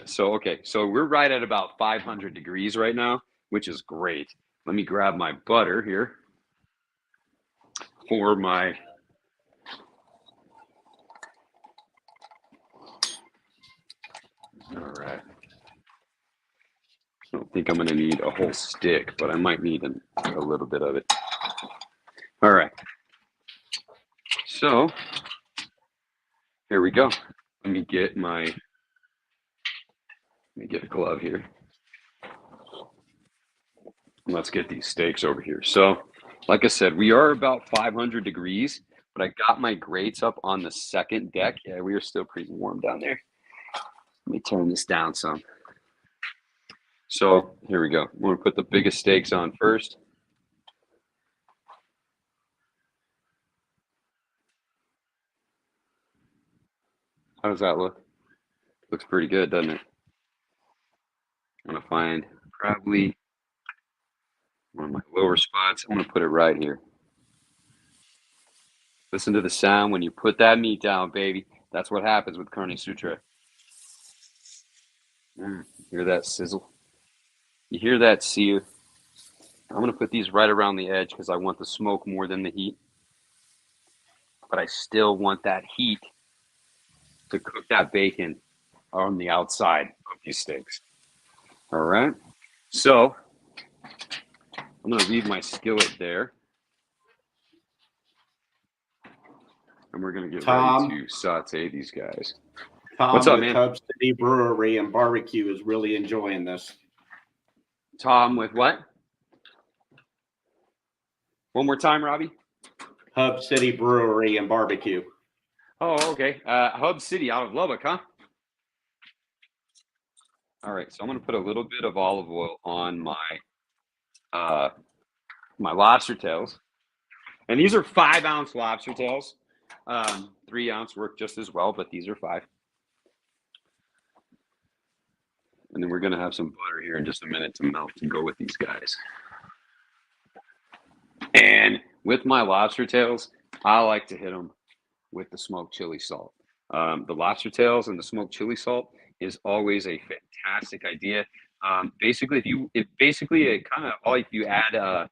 So we're right at about 500 degrees right now, which is great. Let me grab my butter here for my all right. I don't think I'm going to need a whole stick, but I might need a little bit of it. All right. So here we go. Let me get a glove here. Let's get these steaks over here. So, like I said, we are about 500 degrees, but I got my grates up on the second deck. Yeah, we are still pretty warm down there. Let me turn this down some. So here we go. I'm going to put the biggest steaks on first. How does that look? Looks pretty good, doesn't it? I'm going to find probably one of my lower spots. I'm going to put it right here. Listen to the sound when you put that meat down, baby. That's what happens with Carne Sutra. Hear that sizzle? You hear that sear? I'm going to put these right around the edge because I want the smoke more than the heat. But I still want that heat to cook that bacon on the outside of these steaks. All right. So I'm going to leave my skillet there. And we're going to get ready to saute these guys. Tom, what's up, man? Hub City Brewery and Barbecue is really enjoying this. Tom with what? One more time, Robbie. Hub City Brewery and Barbecue. Oh, okay. Hub City out of Lubbock, huh? All right. So I'm going to put a little bit of olive oil on my my lobster tails. And these are 5-ounce lobster tails. 3-ounce work just as well, but these are 5. And then we're going to have some butter here in just a minute to melt and go with these guys. And with my lobster tails, I like to hit them with the smoked chili salt. The lobster tails and the smoked chili salt is always a fantastic idea. Basically, if you add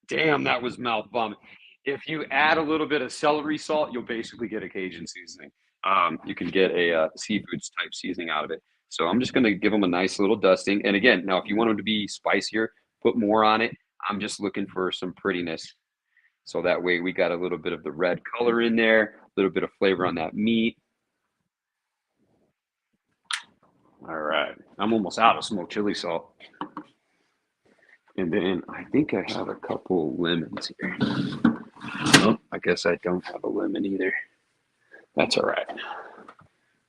damn, that was mouth bombing. If you add a little bit of celery salt, you'll basically get a Cajun seasoning. You can get a seafood type seasoning out of it. So I'm just going to give them a nice little dusting. And again, now if you want them to be spicier, put more on it. I'm just looking for some prettiness. So that way we got a little bit of the red color in there, a little bit of flavor on that meat. All right. I'm almost out of smoked chili salt. And then I think I have a couple lemons here. Oh, I guess I don't have a lemon either. That's all right.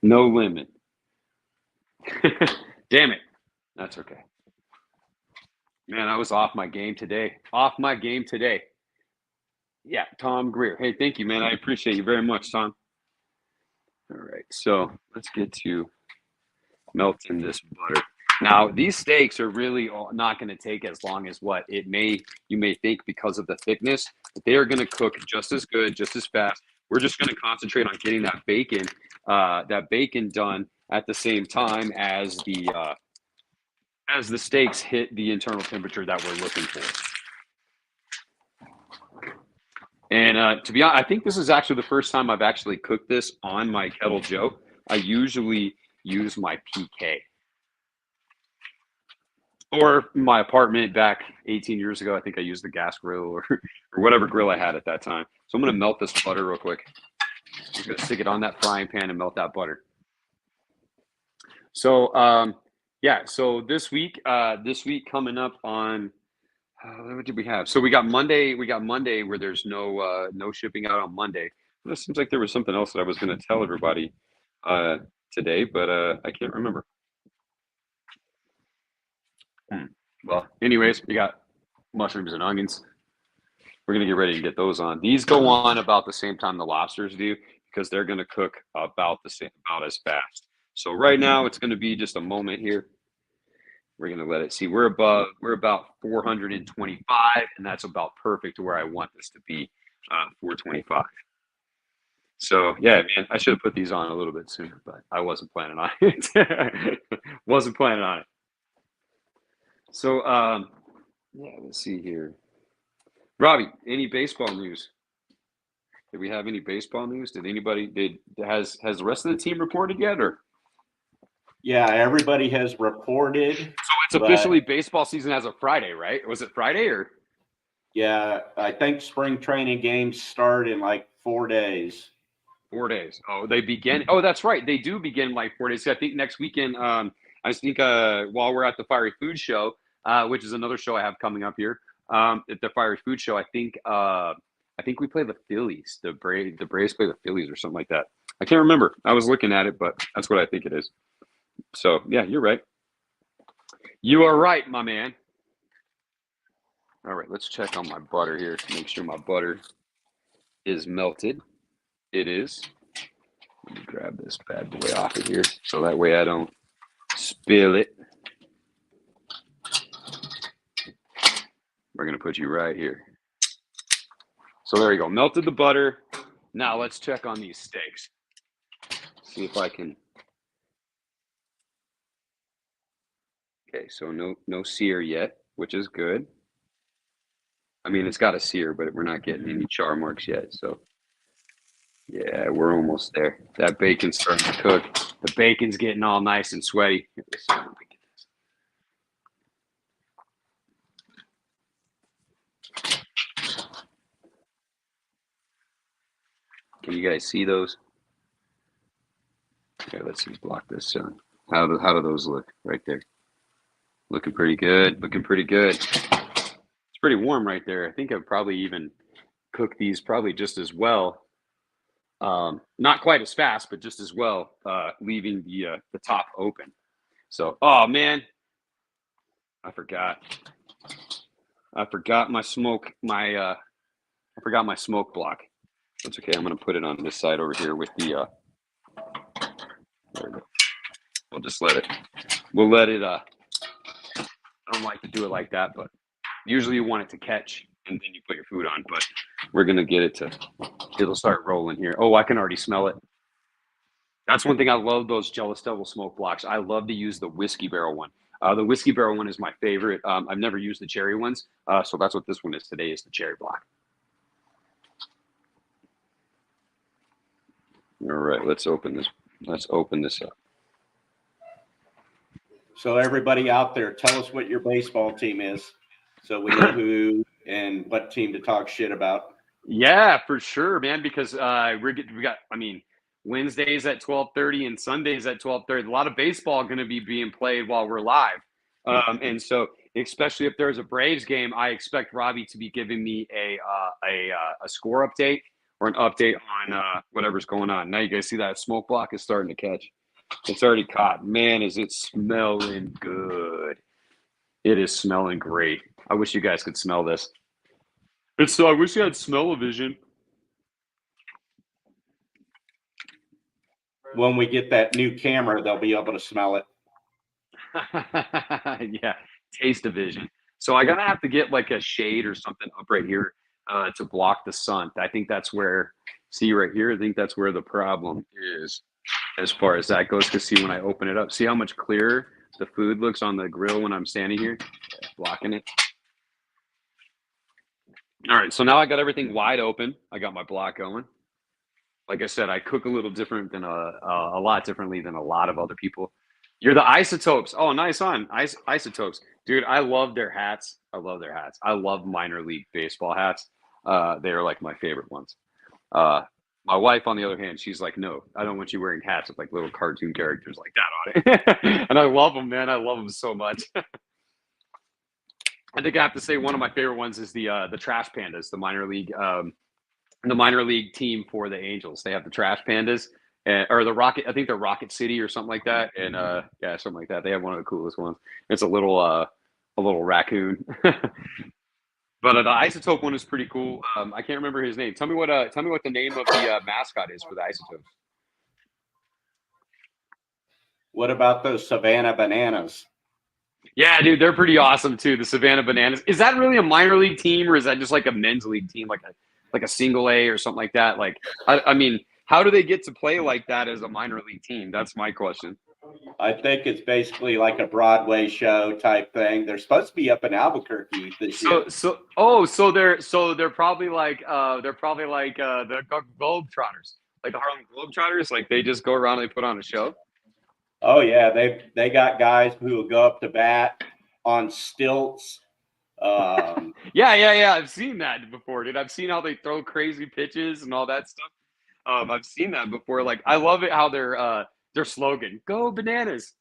No lemon. Damn it. That's okay. Man, I was off my game today. Yeah, Tom Greer. Hey, thank you, man. I appreciate you very much, Tom. All right, so let's get to melting this butter. Now, these steaks are really not going to take as long as what you may think because of the thickness, but they are going to cook just as good, just as fast. We're just going to concentrate on getting that bacon done at the same time as the steaks hit the internal temperature that we're looking for. And to be honest, I think this is actually the first time I've actually cooked this on my Kettle Joe. I usually use my PK. Or my apartment back 18 years ago, I think I used the gas grill or whatever grill I had at that time. So I'm going to melt this butter real quick. Just gonna stick it on that frying pan and melt that butter. So yeah, so this week coming up on what did we have? So we got Monday where there's no shipping out on Monday. Well, it seems like there was something else that I was gonna tell everybody today, but I can't remember. Well, anyways, we got mushrooms and onions. We're gonna get ready to get those on. These go on about the same time the lobsters do because they're gonna cook about as fast. So right now it's gonna be just a moment here. We're gonna let it see. We're about 425, and that's about perfect to where I want this to be, 425. So yeah, man, I should have put these on a little bit sooner, but I wasn't planning on it. Wasn't planning on it. So yeah, let's see here. Robbie, any baseball news? Did we have any baseball news? Has the rest of the team reported yet, or? Yeah, everybody has reported. So it's officially baseball season as of Friday, right? Was it Friday or? Yeah, I think spring training games start in like 4 days. 4 days. Oh, they begin. Oh, that's right. They do begin like 4 days. I think next weekend. I think while we're at the Fiery Food Show, which is another show I have coming up here. At the Fiery Food Show, I think we play the Phillies. The Braves play the Phillies or something like that. I can't remember. I was looking at it, but that's what I think it is. So yeah, you're right. You are right, my man. All right, let's check on my butter here to make sure my butter is melted. It is. Let me grab this bad boy off of here so that way I don't spill it. We're going to put you right here. So there you go. Melted the butter. Now let's check on these steaks. See if I can. Okay, so no sear yet, which is good. I mean, it's got a sear, but we're not getting any char marks yet. So yeah, we're almost there. That bacon's starting to cook. The bacon's getting all nice and sweaty. Can you guys see those? Okay, let's see. Block this sun. How do those look right there? Looking pretty good. Looking pretty good. It's pretty warm right there. I think I've probably even cooked these probably just as well. Not quite as fast, but just as well, leaving the top open. So, oh man, I forgot my smoke block. That's okay. I'm gonna put it on this side over here with the. There we go. We'll let it. I don't like to do it like that, but usually you want it to catch and then you put your food on. But we're gonna get it to. It'll start rolling here. Oh, I can already smell it. That's one thing I love, those Jealous Devil smoke blocks. I love to use the whiskey barrel one. The whiskey barrel one is my favorite. I've never used the cherry ones, so that's what this one is today, is the cherry block. All right, let's open this. Let's open this up. So everybody out there, tell us what your baseball team is, so we know who and what team to talk shit about. Yeah, for sure, man. Because we got. I mean, Wednesdays at 12:30 and Sundays at 12:30. A lot of baseball going to be being played while we're live, and so especially if there's a Braves game, I expect Robbie to be giving me a score update or an update on whatever's going on. Now you guys see that smoke block is starting to catch. It's already caught. Man, is it smelling good. It is smelling great. I wish you guys could smell this. I wish you had smell-o-vision. When we get that new camera, they'll be able to smell it. Yeah, taste-o-vision. So I'm going to have to get like a shade or something up right here to block the sun. I think that's where, see right here, I think that's where the problem is as far as that goes. Because see, when I open it up, see how much clearer the food looks on the grill when I'm standing here, blocking it. All right, so now I got everything wide open. I got my block going. Like I said, I cook a little different than a lot differently than a lot of other people. You're the Isotopes. Oh, nice on Isotopes, dude. I love their hats. I love minor league baseball hats. They are like my favorite ones. My wife, on the other hand, she's like, no, I don't want you wearing hats with like little cartoon characters like that on it. And I love them, man. I love them so much. I think I have to say one of my favorite ones is the Trash Pandas, the minor league team for the Angels. They have the Trash Pandas, or the Rocket. I think they're Rocket City or something like that. And yeah, something like that. They have one of the coolest ones. It's a little raccoon. But the Isotope one is pretty cool. I can't remember his name. Tell me what the name of the mascot is for the Isotopes. What about those Savannah Bananas? Yeah, dude, they're pretty awesome too. The Savannah Bananas. Is that really a minor league team, or is that just like a men's league team, like a single A or something like that? Like, I mean, how do they get to play like that as a minor league team? That's my question. I think it's basically like a Broadway show type thing. They're supposed to be up in Albuquerque this year. So they're probably like the Globetrotters, like the Harlem Globetrotters. Like they just go around and they put on a show. Oh yeah, they got guys who will go up to bat on stilts. Yeah. I've seen that before, dude. I've seen how they throw crazy pitches and all that stuff. I've seen that before. Like I love it how their slogan, "Go Bananas."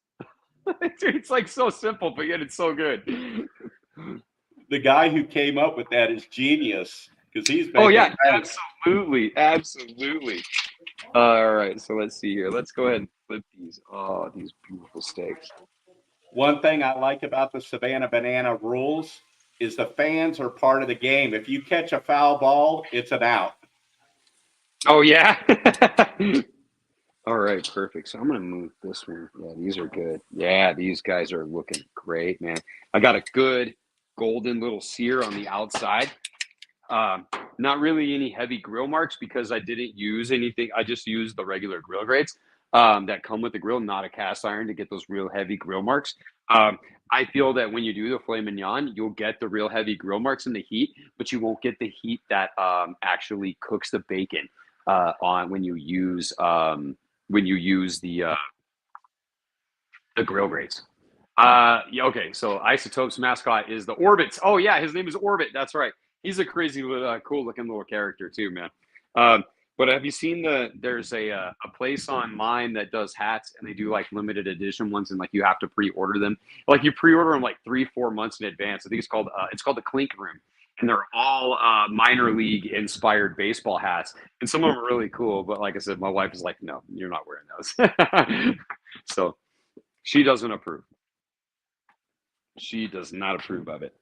Dude, it's like so simple, but yet it's so good. The guy who came up with that is genius because he's. Oh yeah, absolutely. All right, so let's see here. Let's go ahead and flip these. Oh, these beautiful steaks. One thing I like about the Savannah Banana rules is the fans are part of the game. If you catch a foul ball, it's an out. Oh yeah. All right, perfect. So I'm gonna move this one. Yeah, these are good. Yeah, these guys are looking great, man. I got a good golden little sear on the outside. Not really any heavy grill marks because I didn't use anything. I just used the regular grill grates that come with the grill, not a cast iron, to get those real heavy grill marks. I feel that when you do the filet mignon, you'll get the real heavy grill marks in the heat, but you won't get the heat that actually cooks the bacon on when you use the grill grates. Yeah, okay, so Isotope's mascot is the Orbits. Oh yeah, his name is Orbit. That's right. He's a crazy, cool looking little character too, man. But have you seen there's a place online that does hats, and they do like limited edition ones, and like you have to pre-order them. Like you pre-order them like 3-4 months in advance. I think it's called the Clink Room, and they're all minor league inspired baseball hats, and some of them are really cool. But like I said, my wife is like, no, you're not wearing those. So she doesn't approve. She does not approve of it,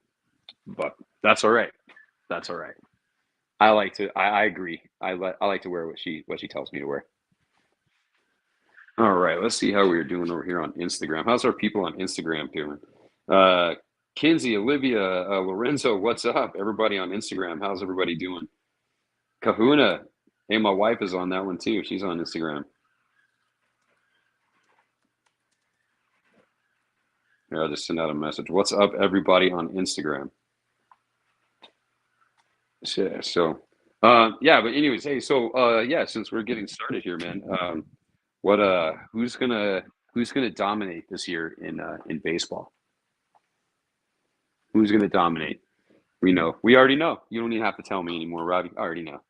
but that's all right. That's all right. I agree. I like to wear what she tells me to wear. All right, let's see how we're doing over here on Instagram. How's our people on Instagram doing? Kinsey, Olivia, Lorenzo, what's up? Everybody on Instagram, how's everybody doing? Kahuna, hey, my wife is on that one too. She's on Instagram. Here, I'll just send out a message. What's up, everybody on Instagram? So, yeah, but anyways, hey, so yeah, since we're getting started here, man, who's gonna dominate this year in baseball? Who's gonna dominate? We already know. You don't even have to tell me anymore, Robbie. I already know.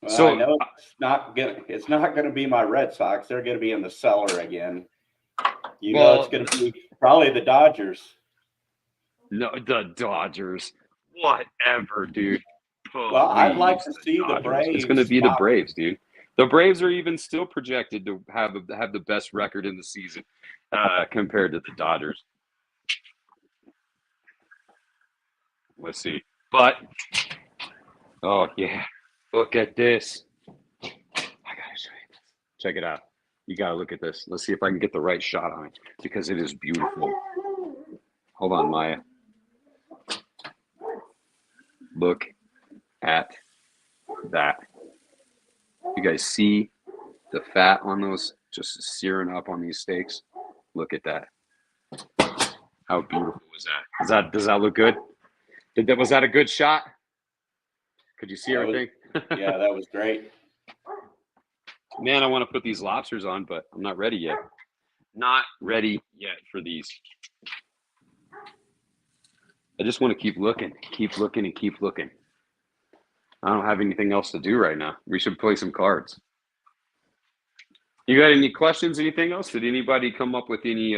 Well, so I know it's not gonna be my Red Sox. They're gonna be in the cellar again. It's gonna be probably the Dodgers. No, the Dodgers. Whatever, dude. Please, well, I'd like to see the Braves. It's going to be the Braves, dude. The Braves are even still projected to have the best record in the season compared to the Dodgers. Let's see. But, oh, yeah. Look at this. I got to show you this. Check it out. You got to look at this. Let's see if I can get the right shot on it because it is beautiful. Hold on, Maya. Look at that. You guys see the fat on those just searing up on these steaks? Look at that. How beautiful was that? Does that look good? Was that a good shot? Could you see everything? Yeah, that was great. Man, I want to put these lobsters on, but I'm not ready yet. Not ready yet for these. I just want to keep looking, and keep looking. I don't have anything else to do right now. We should play some cards. You got any questions? Anything else? Did anybody come up with any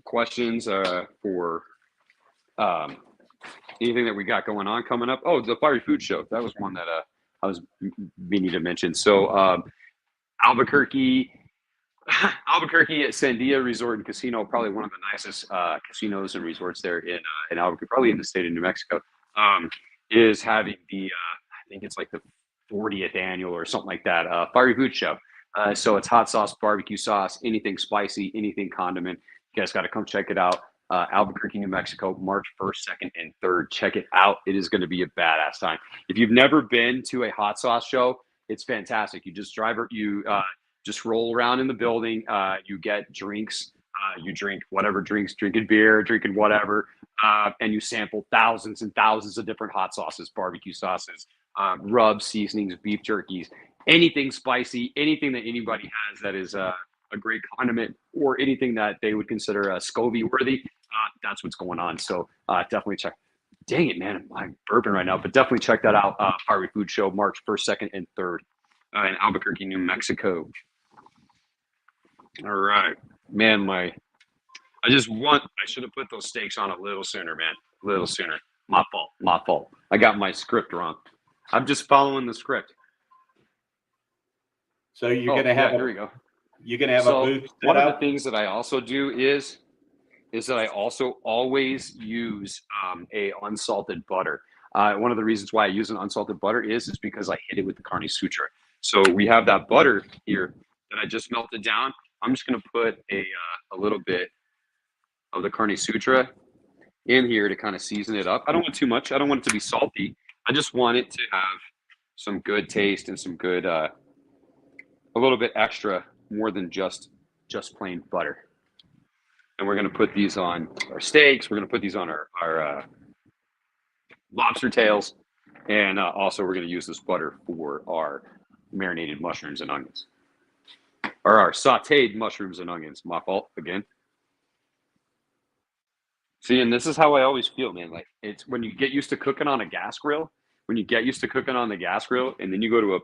questions for anything that we got going on coming up? Oh, the Fiery Food Show. That was one that I was meaning to mention. So Albuquerque at Sandia Resort and Casino, probably one of the nicest casinos and resorts there in Albuquerque, probably in the state of New Mexico, is having the I think it's like the 40th annual or something like that Fiery Food Show. So it's hot sauce, barbecue sauce, anything spicy, anything condiment. You guys got to come check it out. Albuquerque, New Mexico, March 1st, 2nd, and 3rd. Check it out. It is going to be a badass time. If you've never been to a hot sauce show, it's fantastic. You just just roll around in the building. You get drinks. You drink whatever drinks, drinking beer, drinking whatever, and you sample thousands and thousands of different hot sauces, barbecue sauces, rubs, seasonings, beef jerkies, anything spicy, anything that anybody has that is a great condiment or anything that they would consider SCOBY worthy. That's what's going on. So definitely check. Dang it, man. I'm burping right now, but definitely check that out. Fiery Food Show, March 1st, 2nd, and 3rd in Albuquerque, New Mexico. All right, man. I should have put those steaks on a little sooner, man. A little sooner. My fault. I got my script wrong. I'm just following the script. So you're gonna have here we go. You're gonna have a booth. One of the things that I also do is that I also always use a unsalted butter. One of the reasons why I use an unsalted butter is because I hit it with the Carne Sutra. So we have that butter here that I just melted down. I'm just going to put a little bit of the Carne Sutra in here to kind of season it up. I don't want too much. I don't want it to be salty. I just want it to have some good taste and some good, a little bit extra, more than just plain butter. And we're going to put these on our steaks. We're going to put these on our lobster tails. And also we're going to use this butter for our marinated mushrooms and onions. Or our sautéed mushrooms and onions. My fault again. See, and this is how I always feel, man. Like, it's when you get used to cooking on a gas grill, and then you go to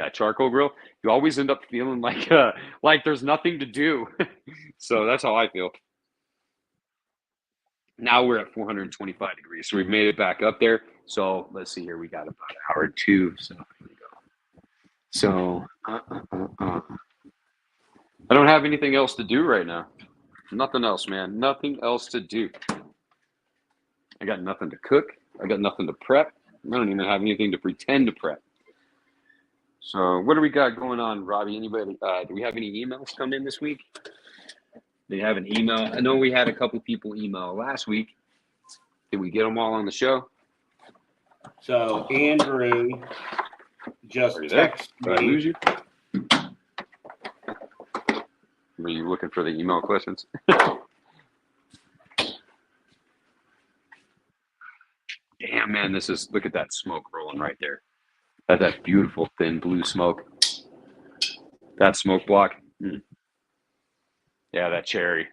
a charcoal grill, you always end up feeling like there's nothing to do. So that's how I feel. Now we're at 425 degrees, so we've made it back up there. So let's see here. We got about an hour or two. So here we go. So I don't have anything else to do right now. Nothing else, man. Nothing else to do. I got nothing to cook. I got nothing to prep. I don't even have anything to pretend to prep. So what do we got going on, Robbie? Anybody? Do we have any emails come in this week? They have an email. I know we had a couple people email last week. Did we get them all on the show? So Andrew just texted me. Did I lose you? Were you looking for the email questions? Damn, man, look at that smoke rolling right there. That beautiful thin blue smoke. That smoke block. Yeah, that cherry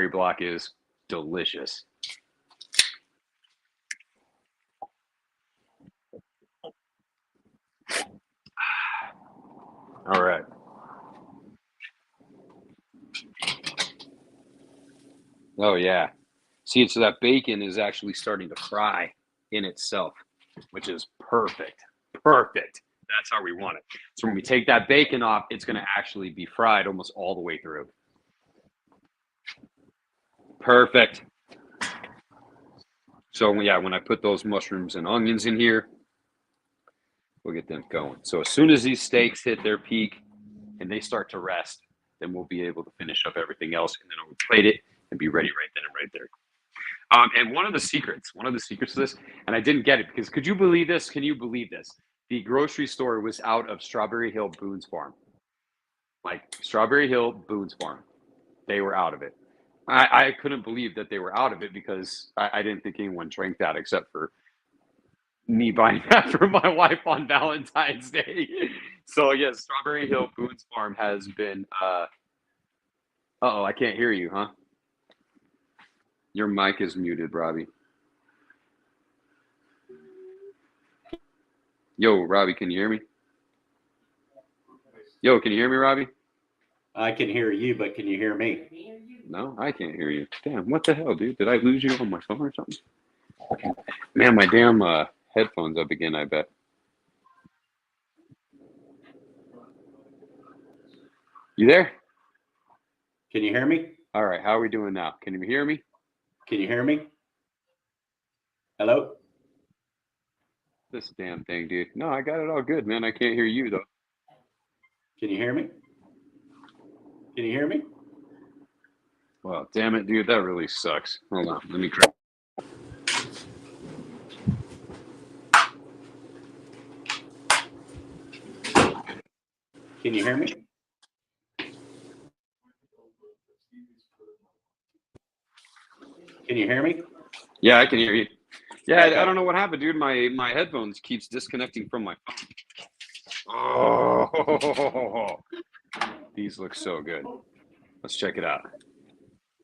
block is delicious. All right. Oh yeah. See, so that bacon is actually starting to fry in itself, which is perfect. Perfect. That's how we want it. So when we take that bacon off, it's going to actually be fried almost all the way through. Perfect. So yeah, when I put those mushrooms and onions in here, we'll get them going. So as soon as these steaks hit their peak and they start to rest, then we'll be able to finish up everything else, and then I'll plate it and be ready right then and right there. And one of the secrets to this, and I didn't get it because could you believe this? Can you believe this? The grocery store was out of Strawberry Hill Boone's Farm. Like Strawberry Hill Boone's Farm. They were out of it. I couldn't believe that they were out of it because I didn't think anyone drank that except for me buying that for my wife on Valentine's Day. So yes, Strawberry Hill Boone's Farm has been I can't hear you, huh? Your mic is muted, Robbie. Yo, Robbie, can you hear me? Yo, can you hear me, Robbie? I can hear you, but can you hear me? No, I can't hear you. Damn, what the hell, dude? Did I lose you on my phone or something? Man, my damn headphones up again, I bet. You there? Can you hear me? All right, how are we doing now? Can you hear me? Can you hear me? Hello? This damn thing, dude. No, I got it all good, man. I can't hear you, though. Can you hear me? Can you hear me? Well, damn it, dude. That really sucks. Hold on. Let me grab. Can you hear me? Can you hear me? Yeah, I can hear you. Yeah, Okay. I don't know what happened, dude. My headphones keeps disconnecting from my phone. Oh, these look so good. Let's check it out.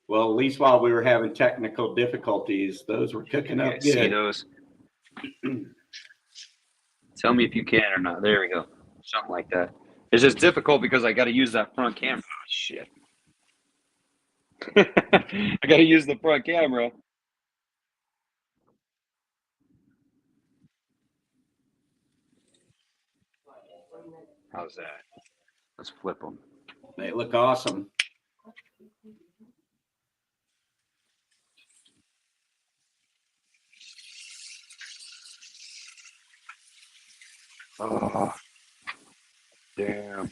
Well, at least while we were having technical difficulties, those were cooking up See good. those? Tell me if you can or not. There we go. Something like that. It's just difficult because I got to use that front camera. Oh, shit. I got to use the front camera. How's that? Let's flip them. They look awesome. Oh, damn.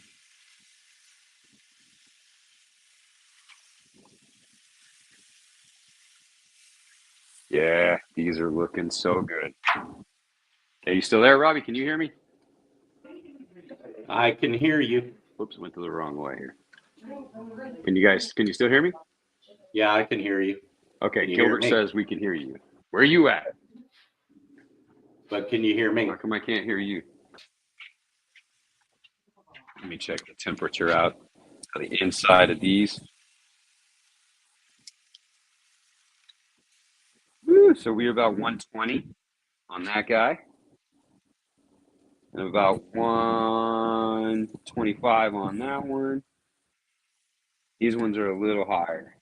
Yeah, these are looking so good. Are you still there, Robbie? Can you hear me? I can hear you. Whoops, went to the wrong way here. Can you still hear me? Yeah, I can hear you. Okay, Can you hear Gilbert me? says we can hear you. Where are you at? But can you hear me? How come I can't hear you? Let me check the temperature out on the inside of these. Woo, so we're about 120 on that guy. And about 125 on that one. These ones are a little higher.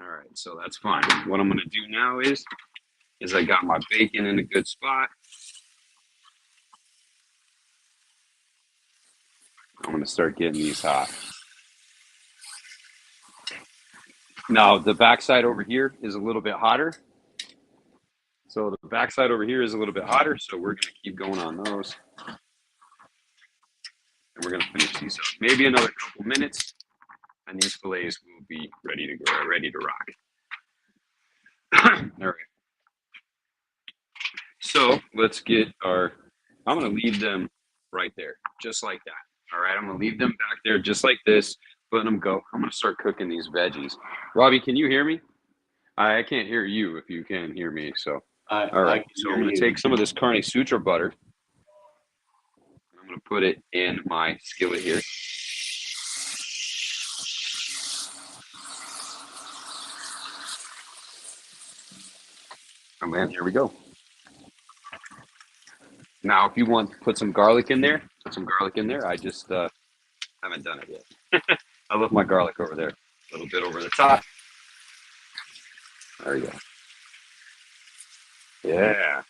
All right, so that's fine. What I'm going to do now is I got my bacon in a good spot. I'm going to start getting these hot. Now, the backside over here is a little bit hotter. So the backside over here is a little bit hotter, so we're going to keep going on those. And we're going to finish these up. Maybe another couple minutes, and these fillets will be ready to go, ready to rock. All right. So let's get our, I'm going to leave them right there, just like that. All right, I'm going to leave them back there just like this, letting them go. I'm going to start cooking these veggies. Robbie, can you hear me? I can't hear you if you can hear me, so. All right, so I'm going to take some of this Carne Sutra butter. I'm going to put it in my skillet here. And then here we go. Now, if you want to put some garlic in there, put some garlic in there. I just haven't done it yet. I love my garlic over there. A little bit over the top. There you go. Yeah.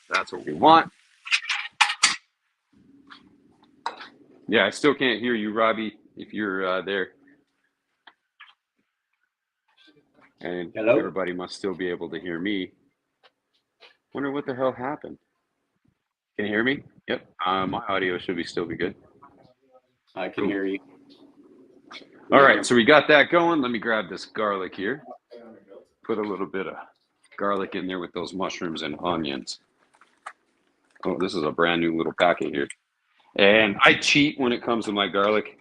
That's what we want. Yeah, I still can't hear you, Robbie, if you're there. And Hello? Everybody must still be able to hear me. Wonder what the hell happened. Can you hear me? Yep. My audio should still be good. I can hear you. All right, so we got that going. Let me grab this garlic here. Put a little bit of garlic in there with those mushrooms and onions. Oh, this is a brand new little packet here. And I cheat when it comes to my garlic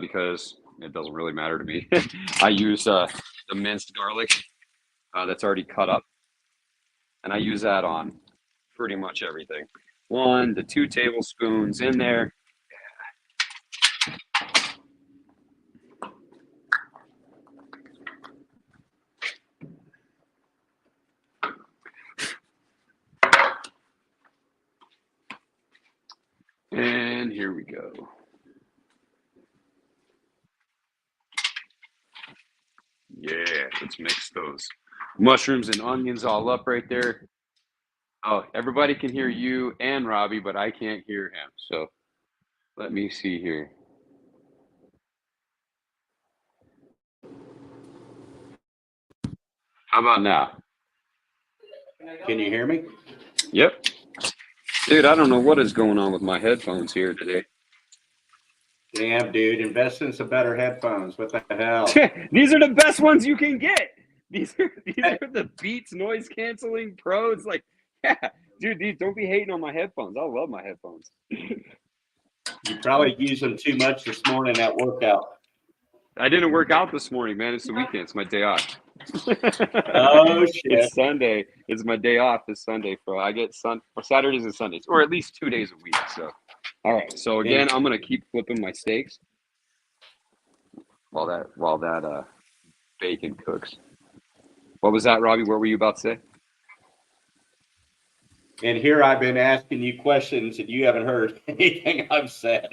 because it doesn't really matter to me. I use the minced garlic that's already cut up. And I use that on pretty much everything. 1 to 2 tablespoons in there. here we go. Yeah, let's mix those mushrooms and onions all up right there. Oh, everybody can hear you and Robbie, but I can't hear him. So let me see here. How about now? Can you hear me? Yep. Dude, I don't know what is going on with my headphones here today. Damn, dude, invest in some better headphones. What the hell? These are the best ones you can get. These are the Beats noise canceling pros. Like, yeah, dude, don't be hating on my headphones. I love my headphones. You probably used them too much this morning at workout. I didn't work out this morning, man. It's the weekend. It's my day off. Oh shit! It's Sunday. It's my day off this Sunday, bro. I get Saturdays and Sundays, or at least 2 days a week. So, all right. So again, I'm gonna keep flipping my steaks while that bacon cooks. What was that, Robbie? What were you about to say? And here I've been asking you questions, and you haven't heard anything I've said.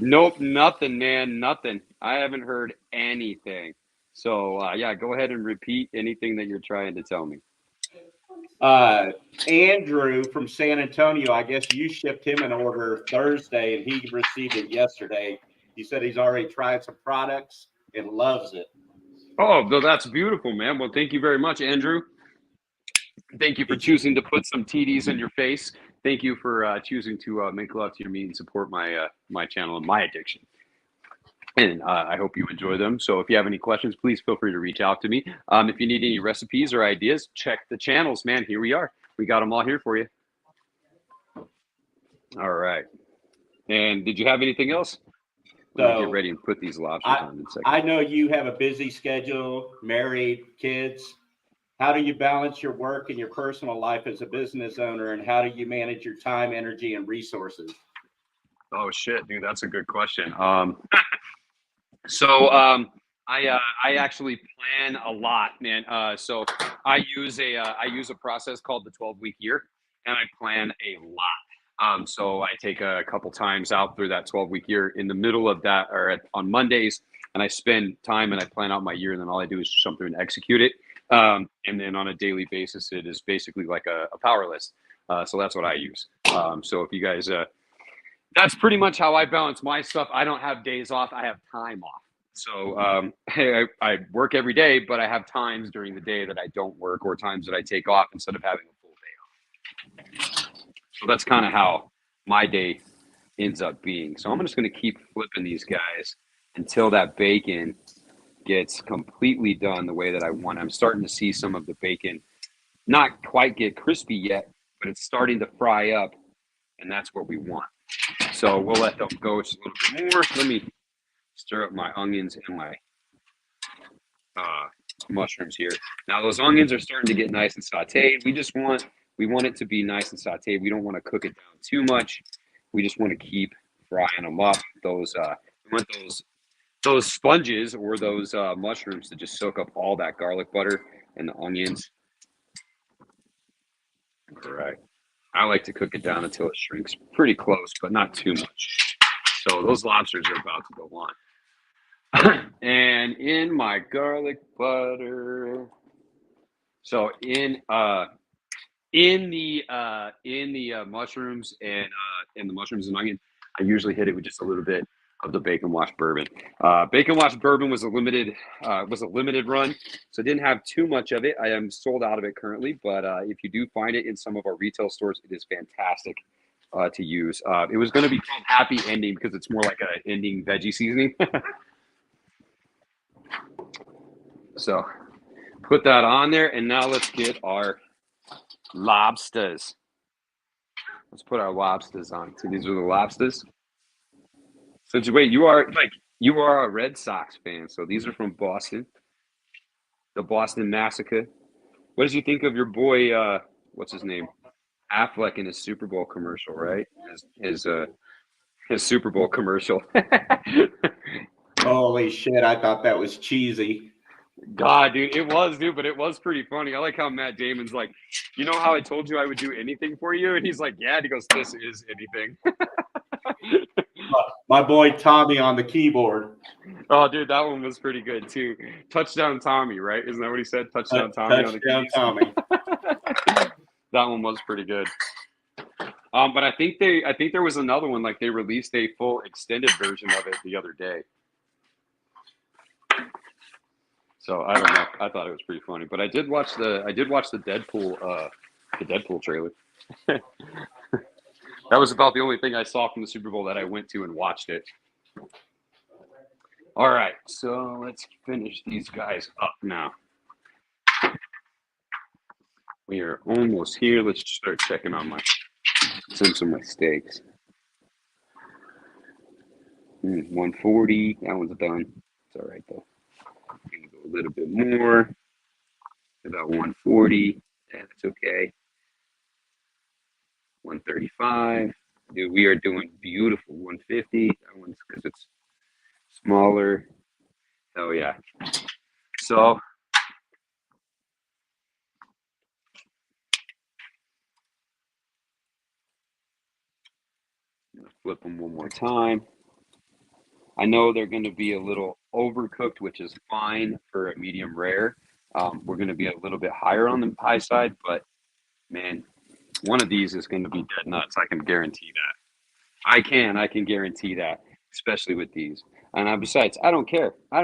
Nope, nothing, man, nothing. I haven't heard anything. So, yeah, go ahead and repeat anything that you're trying to tell me. Andrew from San Antonio, I guess you shipped him an order Thursday, and he received it yesterday. He said he's already tried some products and loves it. Oh, well, that's beautiful, man. Well, thank you very much, Andrew. Thank you for choosing to put some TDs in your face. Thank you for choosing to make love to your meat and support my my channel and my addiction. And I hope you enjoy them. So if you have any questions, please feel free to reach out to me. If you need any recipes or ideas, check the channels, man. Here we are. We got them all here for you. All right. And did you have anything else? Let me get ready and put these lobsters on in a second. I know you have a busy schedule, married, kids. How do you balance your work and your personal life as a business owner, and how do you manage your time, energy, and resources? Oh shit, dude, that's a good question. I actually plan a lot, man. So I use a process called the 12-week year, and I plan a lot. So I take a couple times out through that 12-week year in the middle of that, or on Mondays, and I spend time and I plan out my year, and then all I do is just jump through and execute it. And then on a daily basis, it is basically like a power list. So that's what I use. So if you guys, that's pretty much how I balance my stuff. I don't have days off. I have time off. So I work every day, but I have times during the day that I don't work, or times that I take off instead of having a full day off. So that's kind of how my day ends up being. So I'm just going to keep flipping these guys until that bacon gets completely done the way that I want. I'm starting to see some of the bacon not quite get crispy yet, but it's starting to fry up, and that's what we want. So we'll let them go just a little bit more. Let me stir up my onions and my mushrooms here. Now those onions are starting to get nice and sauteed. We want it to be nice and sauteed. We don't want to cook it down too much. We just want to keep frying them up. We want those sponges or those mushrooms to just soak up all that garlic butter and the onions. All right. I like to cook it down until it shrinks pretty close, but not too much. So those lobsters are about to go on. And in my garlic butter. So in the mushrooms and in the mushrooms and onion, I usually hit it with just a little bit of the bacon wash bourbon. Bacon wash bourbon was a limited run, so I didn't have too much of it. I am sold out of it currently, but if you do find it in some of our retail stores, it is fantastic to use. It was going to be called Happy Ending because it's more like an ending veggie seasoning. So put that on there, and now let's get our lobsters. Let's put our lobsters on. So these are the lobsters. So wait, you are a Red Sox fan. So these are from Boston, the Boston Massacre. What did you think of your boy? What's his name? Affleck in his Super Bowl commercial, right? His Super Bowl commercial. Holy shit! I thought that was cheesy. God, dude, it was, dude, but it was pretty funny. I like how Matt Damon's like, you know how I told you I would do anything for you, and he's like, yeah. And he goes, this is anything. My boy Tommy on the keyboard. Oh, dude, that one was pretty good too. Touchdown Tommy, right? Isn't that what he said? Touchdown Tommy on the Touchdown keys. Tommy. That one was pretty good. But I think there was another one, like they released a full extended version of it the other day. So I don't know. I thought it was pretty funny. But I did watch the Deadpool trailer. That was about the only thing I saw from the Super Bowl that I went to and watched it. All right, so let's finish these guys up now. We are almost here. Let's start checking on my steaks. 140. That one's done. It's all right though. Gonna go a little bit more. About 140. Yeah, that's okay. 135. Dude, we are doing beautiful. 150. That one's because it's smaller. Oh yeah. So flip them one more time. I know they're going to be a little overcooked, which is fine for a medium rare. We're going to be a little bit higher on the high side, but man, one of these is going to be dead nuts. I can guarantee that. I can guarantee that, especially with these. And besides, I don't care. I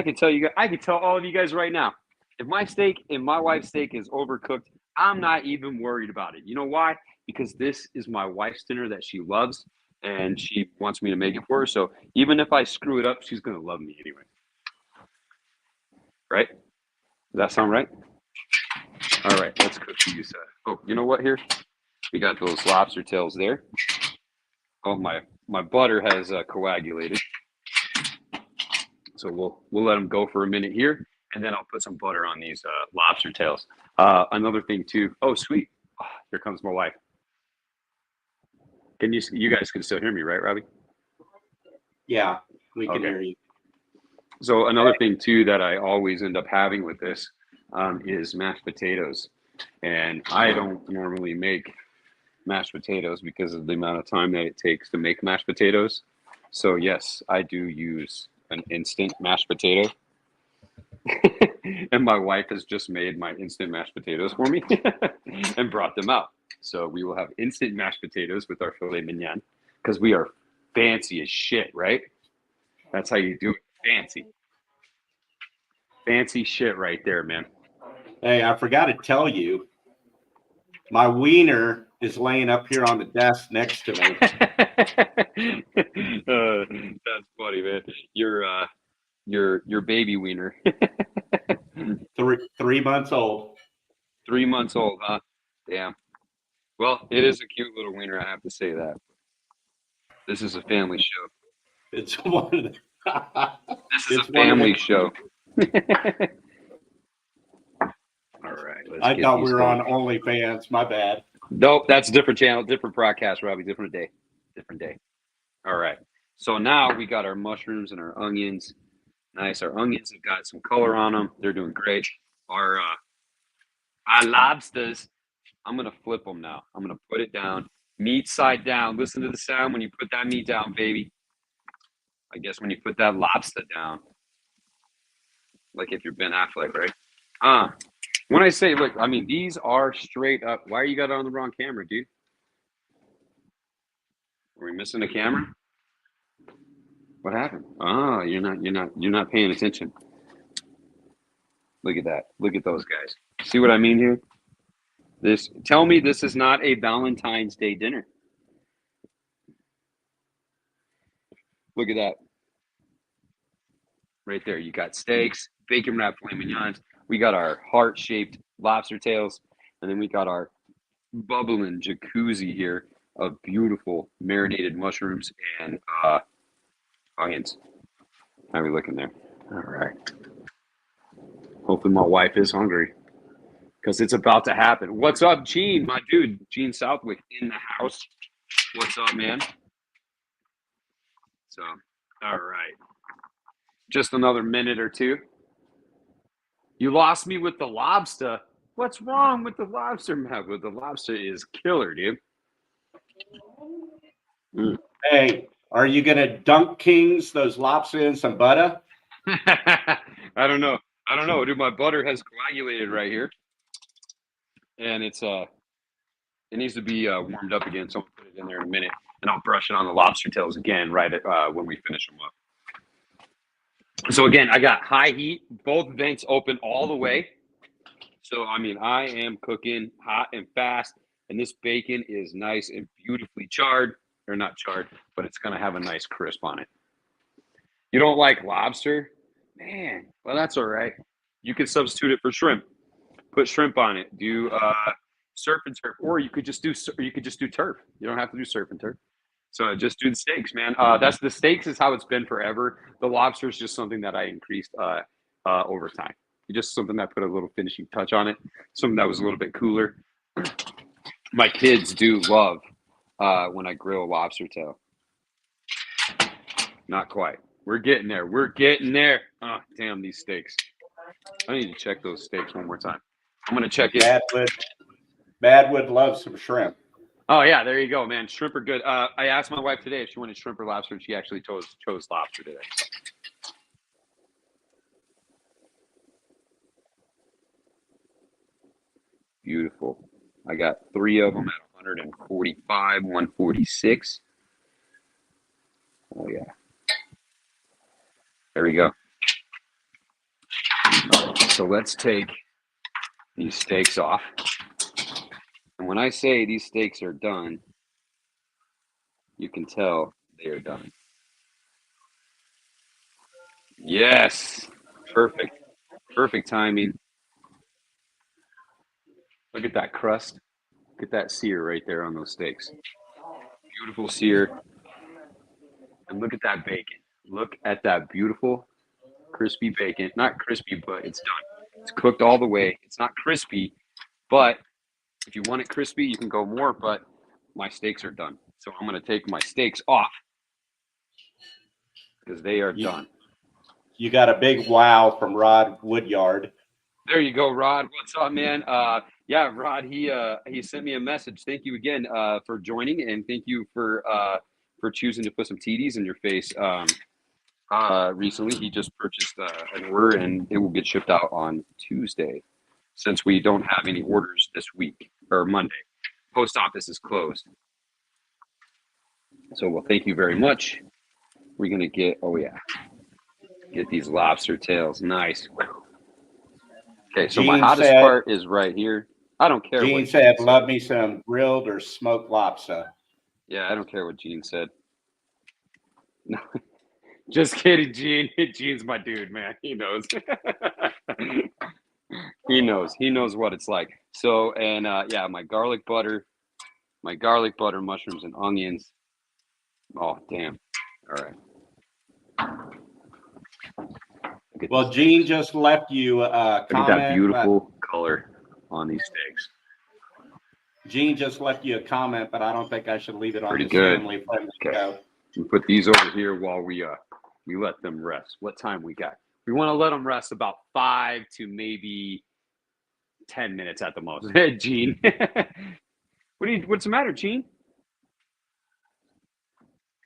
can tell you. I can tell all of you guys right now. If my steak and my wife's steak is overcooked, I'm not even worried about it. You know why? Because this is my wife's dinner that she loves, and she wants me to make it for her. So even if I screw it up, she's gonna love me anyway. Right? Does that sound right? All right, let's cook these. Oh, you know what? Here we got those lobster tails there. Oh, my butter has coagulated, so we'll let them go for a minute here, and then I'll put some butter on these lobster tails. Another thing too. Oh, sweet! Oh, here comes my wife. Can you guys can still hear me, right, Robbie? Yeah, we can hear you. So another thing too that I always end up having with this is mashed potatoes, and I don't normally make mashed potatoes because of the amount of time that it takes to make mashed potatoes. So yes, I do use an instant mashed potato. And my wife has just made my instant mashed potatoes for me and brought them out. So we will have instant mashed potatoes with our filet mignon because we are fancy as shit, right? That's how you do it. Fancy. Fancy shit right there, man. Hey, I forgot to tell you, my wiener is laying up here on the desk next to me. That's funny, man. Your baby wiener. 3 months old. 3 months old, huh? Damn. Well, it is a cute little wiener, I have to say that. This is a family show. It's one of the, This is a family show. All right. I thought we were on OnlyFans. My bad. Nope, that's a different channel, different broadcast, Robbie. Different day. All right. So now we got our mushrooms and our onions. Nice. Our onions have got some color on them. They're doing great. Our lobsters, I'm going to flip them now. I'm going to put it down. Meat side down. Listen to the sound when you put that meat down, baby. I guess when you put that lobster down. Like if you're Ben Affleck, right? When I say, look, I mean, these are straight up. Why are you got it on the wrong camera, dude? Are we missing a camera? What happened? Oh, you're not paying attention. Look at that. Look at those guys. See what I mean here? Tell me this is not a Valentine's Day dinner. Look at that. Right there. You got steaks, bacon wrapped filet mignons. We got our heart-shaped lobster tails, and then we got our bubbling jacuzzi here of beautiful marinated mushrooms and onions. How are we looking there? All right. Hopefully my wife is hungry because it's about to happen. What's up, Gene? My dude, Gene Southwick in the house. What's up, man? So, all right. Just another minute or two. You lost me with the lobster. What's wrong with the lobster, man? With the lobster is killer, dude. Hey, are you gonna dunk kings those lobster in some butter? I don't know. I don't know, dude. My butter has coagulated right here, and it needs to be warmed up again. So I'll put it in there in a minute, and I'll brush it on the lobster tails again when we finish them up. So again, I got high heat, both vents open all the way. So I mean, I am cooking hot and fast, and this bacon is nice and beautifully charred, or not charred, but it's gonna have a nice crisp on it. You don't like lobster? Man, well that's all right. You can substitute it for shrimp. Put shrimp on it. Do surf and turf, or you could just do turf. You don't have to do surf and turf. So just do the steaks, man. That's the steaks is how it's been forever. The lobster is just something that I increased over time. Just something that put a little finishing touch on it. Something that was a little bit cooler. My kids do love when I grill lobster tail. Not quite. We're getting there. We're getting there. Oh, damn these steaks. I need to check those steaks one more time. I'm gonna check it. Badwood loves some shrimp. Oh yeah, there you go, man. Shrimp are good. I asked my wife today if she wanted shrimp or lobster, and she actually chose lobster today. Beautiful. I got 3 of them at 145, 146. Oh yeah. There we go. So let's take these steaks off. And when I say these steaks are done, you can tell they are done. Yes. Perfect. Perfect timing. Look at that crust. Look at that sear right there on those steaks. Beautiful sear. And look at that bacon. Look at that beautiful crispy bacon. Not crispy, but it's done. It's cooked all the way. It's not crispy, but if you want it crispy, you can go more, but my steaks are done. So I'm going to take my steaks off because they are done. You got a big wow from Rod Woodyard. There you go, Rod. What's up, man? Yeah, Rod, he sent me a message. Thank you again for joining, and thank you for choosing to put some TDs in your face. Recently, he just purchased an order, and it will get shipped out on Tuesday, since we don't have any orders this week or Monday. Post office is closed. So, well, thank you very much. We're gonna get these lobster tails. Nice. Okay, so my hottest part is right here. I don't care. Gene said, "Love me some grilled or smoked lobster." Yeah, I don't care what Gene said. No, just kidding, Gene. Gene's my dude, man. He knows. He knows. He knows what it's like. So, and yeah, my garlic butter, mushrooms, and onions. Oh, damn. All right. Well, Gene just left you a comment. Look at that beautiful color on these steaks. Gene just left you a comment, but I don't think I should leave it on Pretty this good. family friendly Okay. show. We put these over here while we let them rest. What time we got? We want to let them rest about 5 to maybe 10 minutes at the most. Gene, what's the matter, Gene?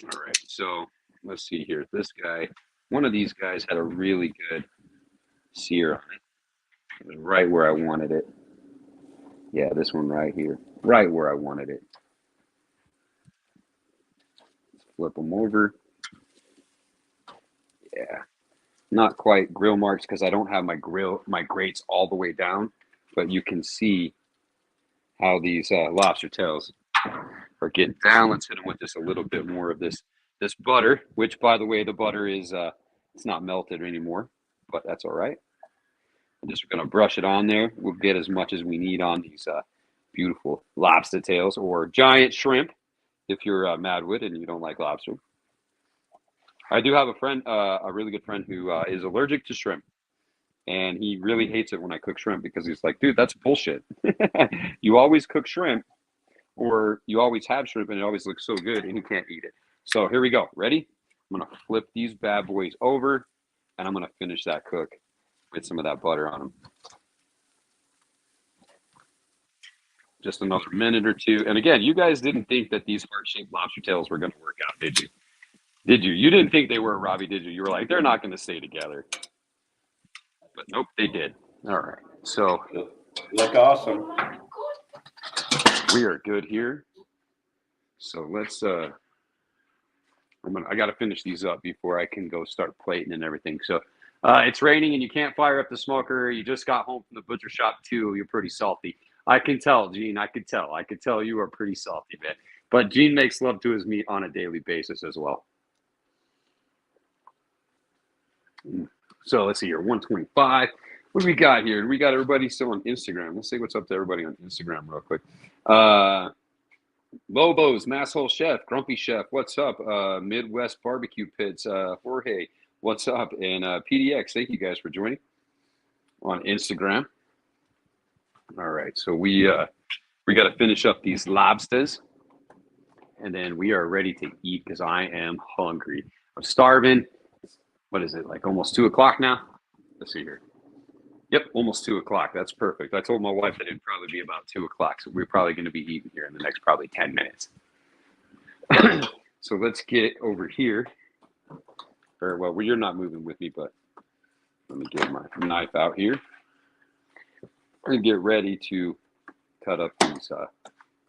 All right, so let's see here. This guy, one of these guys had a really good sear on it. It was right where I wanted it. Yeah, this one right here, right where I wanted it. Let's flip them over. Yeah, not quite grill marks because I don't have my grates all the way down, but you can see how these lobster tails are getting down. Let's hit them with just a little bit more of this butter, which, by the way, the butter is it's not melted anymore, but that's all right. I'm just going to brush it on there. We'll get as much as we need on these beautiful lobster tails or giant shrimp if you're Madwood and you don't like lobster. I do have a friend, a really good friend who is allergic to shrimp, and he really hates it when I cook shrimp because he's like, dude, that's bullshit. You always cook shrimp, or you always have shrimp, and it always looks so good, and he can't eat it. So here we go. Ready? I'm going to flip these bad boys over, and I'm going to finish that cook with some of that butter on them. Just another minute or two. And again, you guys didn't think that these heart-shaped lobster tails were going to work out, did you? Did you? You didn't think they were, Robbie, did you? You were like, they're not going to stay together. But nope, they did. All right. So look awesome. We are good here. So let's I got to finish these up before I can go start plating and everything. So it's raining and you can't fire up the smoker. You just got home from the butcher shop too. You're pretty salty. I can tell, Gene. I could tell you are pretty salty, man. But Gene makes love to his meat on a daily basis as well. So let's see here, 125. What do we got here? We got everybody still on Instagram. Let's see what's up to everybody on Instagram real quick. Lobos, Masshole Chef, Grumpy Chef, what's up? Midwest Barbecue Pits, Jorge, what's up? And PDX, thank you guys for joining on Instagram. All right, so we got to finish up these lobsters, and then we are ready to eat because I am hungry. I'm starving. What is it, like almost 2 o'clock now? Let's see here. Yep, almost 2 o'clock. That's perfect. I told my wife that it'd probably be about 2 o'clock, so we're probably going to be eating here in the next probably 10 minutes. So let's get over here. Or, well, you're not moving with me, but let me get my knife out here and get ready to cut up these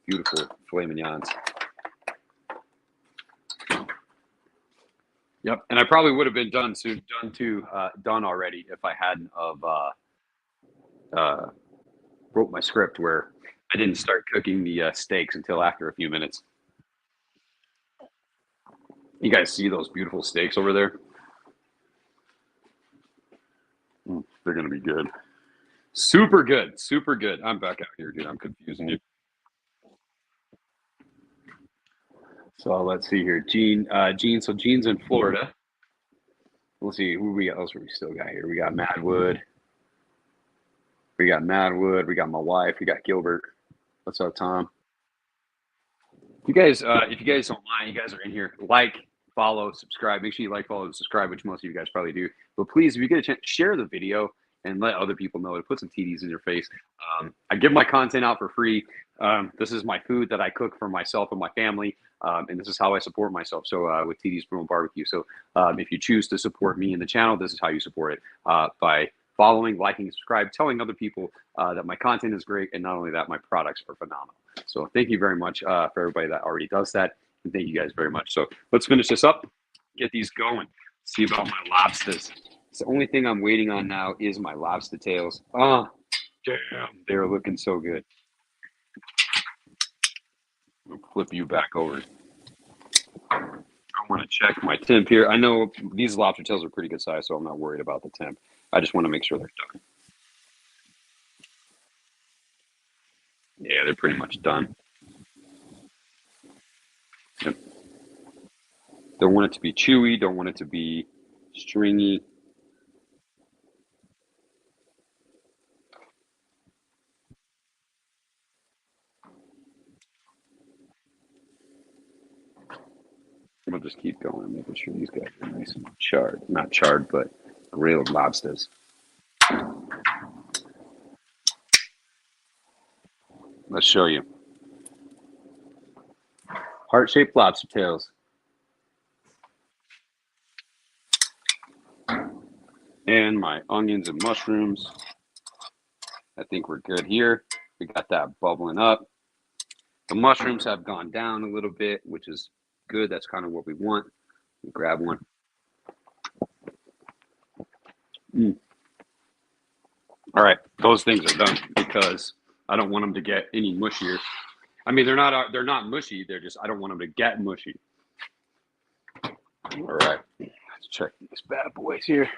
beautiful filet mignons. Yep, and I probably would have been done already if I hadn't of wrote my script where I didn't start cooking the steaks until after a few minutes. You guys see those beautiful steaks over there? They're gonna be good. Super good, super good. I'm back out here, dude. I'm confusing you. So let's see here, Gene. So Gene's in Florida. We'll see who we else we still got here. We got Madwood. We got Madwood. We got my wife. We got Gilbert. What's up, Tom? If you guys don't mind, you guys are in here. Like, follow, subscribe. Make sure you like, follow, and subscribe, which most of you guys probably do. But please, if you get a chance, share the video and let other people know to put some TDs in your face. I give my content out for free. This is my food that I cook for myself and my family. And this is how I support myself. So with TD's Brew and Barbecue. So if you choose to support me in the channel, this is how you support it. By following, liking, subscribe, telling other people that my content is great. And not only that, my products are phenomenal. So thank you very much for everybody that already does that. And thank you guys very much. So let's finish this up, get these going, see about my lobsters. The only thing I'm waiting on now is my lobster tails. Oh, damn, they're looking so good. I'll flip you back over. I want to check my temp here. I know these lobster tails are pretty good size, so I'm not worried about the temp. I just want to make sure they're done. Yeah, they're pretty much done. Yep. Don't want it to be chewy. Don't want it to be stringy. We'll just keep going, making sure these guys are nice and charred. Not charred, but grilled lobsters. Let's show you. Heart-shaped lobster tails. And my onions and mushrooms. I think we're good here. We got that bubbling up. The mushrooms have gone down a little bit, which is good. That's kind of what we want. Grab one. All right, those things are done because I don't want them to get any mushier. I mean, they're not mushy. They're just, I don't want them to get mushy. All right, let's check these bad boys here.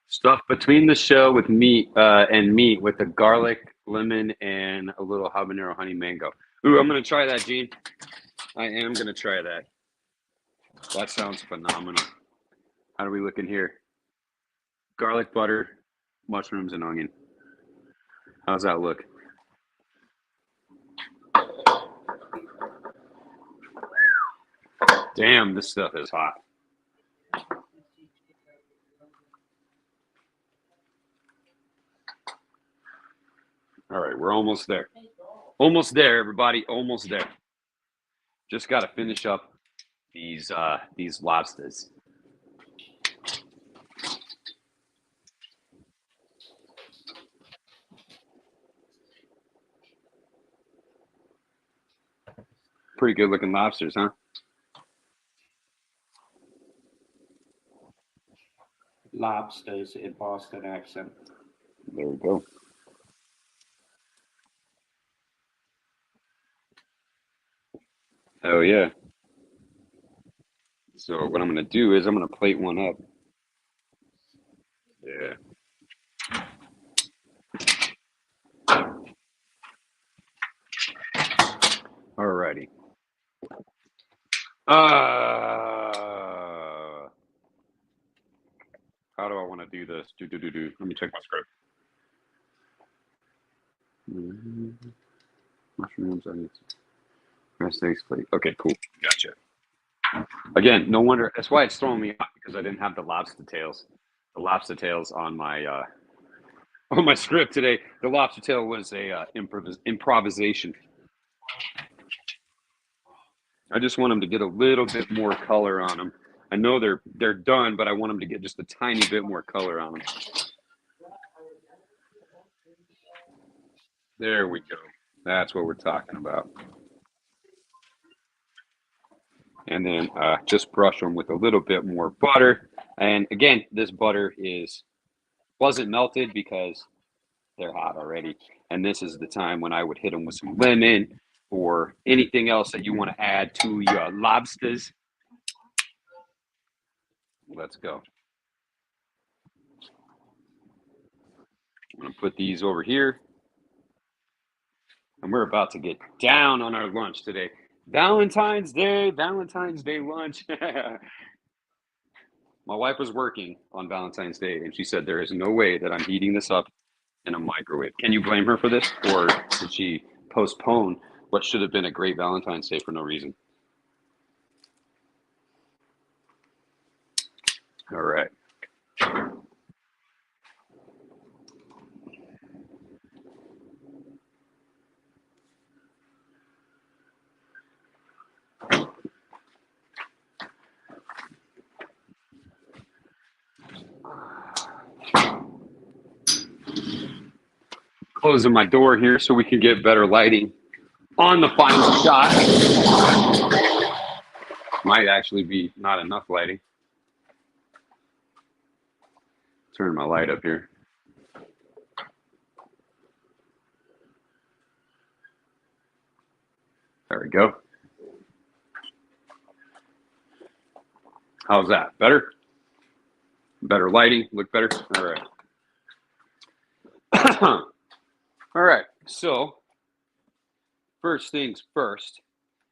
Stuff between the shell with meat with the garlic, lemon, and a little habanero honey mango. Ooh, I'm gonna try that, Gene. I am gonna try that. That sounds phenomenal. How are we looking here? Garlic butter, mushrooms, and onion. How's that look? Damn, this stuff is hot. All right, we're almost there. Almost there, everybody. Almost there. Just got to finish up these lobsters. Pretty good looking lobsters, huh? Lobsters in Boston accent. There we go. Oh yeah. So what I'm gonna do is I'm gonna plate one up. Yeah. Alrighty. How do I want to do this? Let me check my script. Mushrooms, onions, steaks, plate. Okay, cool. Gotcha. Again, no wonder. That's why it's throwing me off, because I didn't have the lobster tails. The lobster tails on my script today. The lobster tail was a improvisation. I just want them to get a little bit more color on them. I know they're done, but I want them to get just a tiny bit more color on them. There we go. That's what we're talking about. And then just brush them with a little bit more butter. And again, this butter wasn't melted because they're hot already. And this is the time when I would hit them with some lemon or anything else that you want to add to your lobsters. Let's go. I'm going to put these over here. And we're about to get down on our lunch today. Valentine's Day lunch. My wife was working on Valentine's Day, and she said there is no way that I'm heating this up in a microwave. Can you blame her for this? Or did she postpone what should have been a great Valentine's Day for no reason? All right. Closing my door here so we can get better lighting on the final shot. Might actually be not enough lighting. Turn my light up here. There we go. How's that? Better? Better lighting? Look better? All right. All right. So, first things first,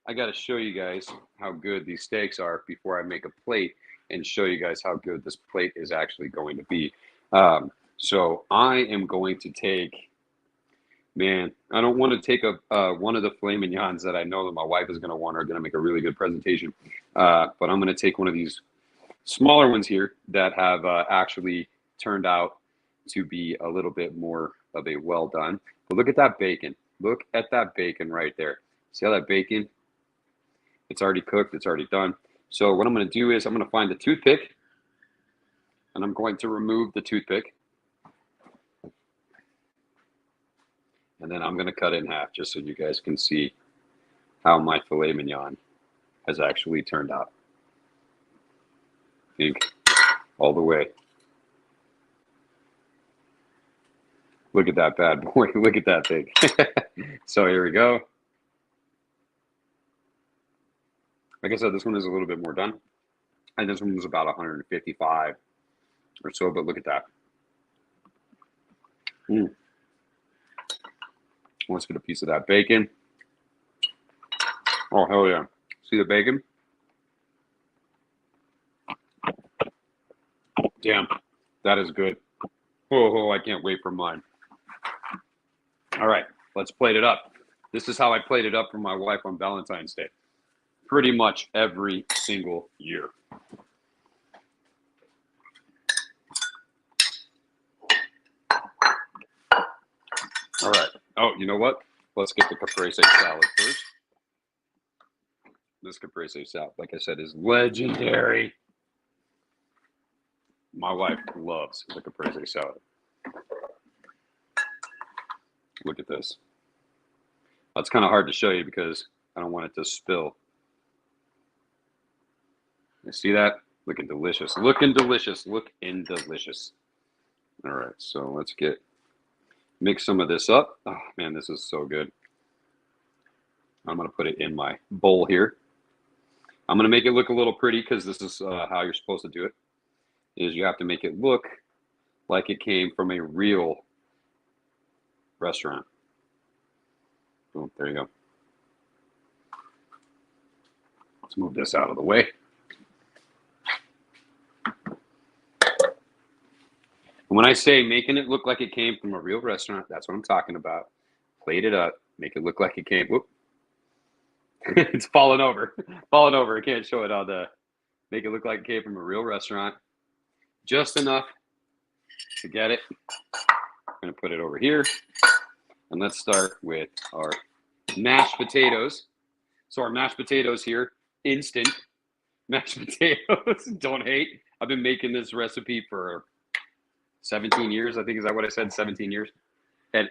I got to show you guys how good these steaks are before I make a plate and show you guys how good this plate is actually going to be. So, I am going to take, man, I don't want to take one of the filet mignons that I know that my wife is going to want, are going to make a really good presentation. But I'm going to take one of these smaller ones here that have actually turned out to be a little bit more of a well done. But look at that bacon. Look at that bacon right there. See how that bacon, it's already cooked, it's already done. So what I'm going to do is I'm going to find the toothpick, and I'm going to remove the toothpick. And then I'm going to cut it in half just so you guys can see how my filet mignon has actually turned out. Pink all the way. Look at that bad boy. Look at that thing. So here we go. Like I said, this one is a little bit more done. And this one was about 155 or so, but look at that. Let's get a piece of that bacon. Oh, hell yeah. See the bacon? Damn, that is good. Oh, I can't wait for mine. All right, let's plate it up. This is how I plate it up for my wife on Valentine's Day. Pretty much every single year. All right. Oh, you know what? Let's get the Caprese salad first. This Caprese salad, like I said, is legendary. My wife loves the Caprese salad. Look at this. It's kind of hard to show you because I don't want it to spill. You see that? Looking delicious. Looking delicious. Looking delicious. All right, so let's mix some of this up. Oh man, this is so good. I'm gonna put it in my bowl here. I'm gonna make it look a little pretty because this is how you're supposed to do it. Is you have to make it look like it came from a real restaurant. Boom, there you go. Let's move this out of the way. And when I say making it look like it came from a real restaurant, that's what I'm talking about. Plate it up, make it look like it came. Whoop. It's falling over. Falling over. I can't show it on the. Make it look like it came from a real restaurant. Just enough to get it. I'm going to put it over here. And let's start with our mashed potatoes. So our mashed potatoes here, instant mashed potatoes. Don't hate. I've been making this recipe for 17 years. I think, is that what I said? 17 years. And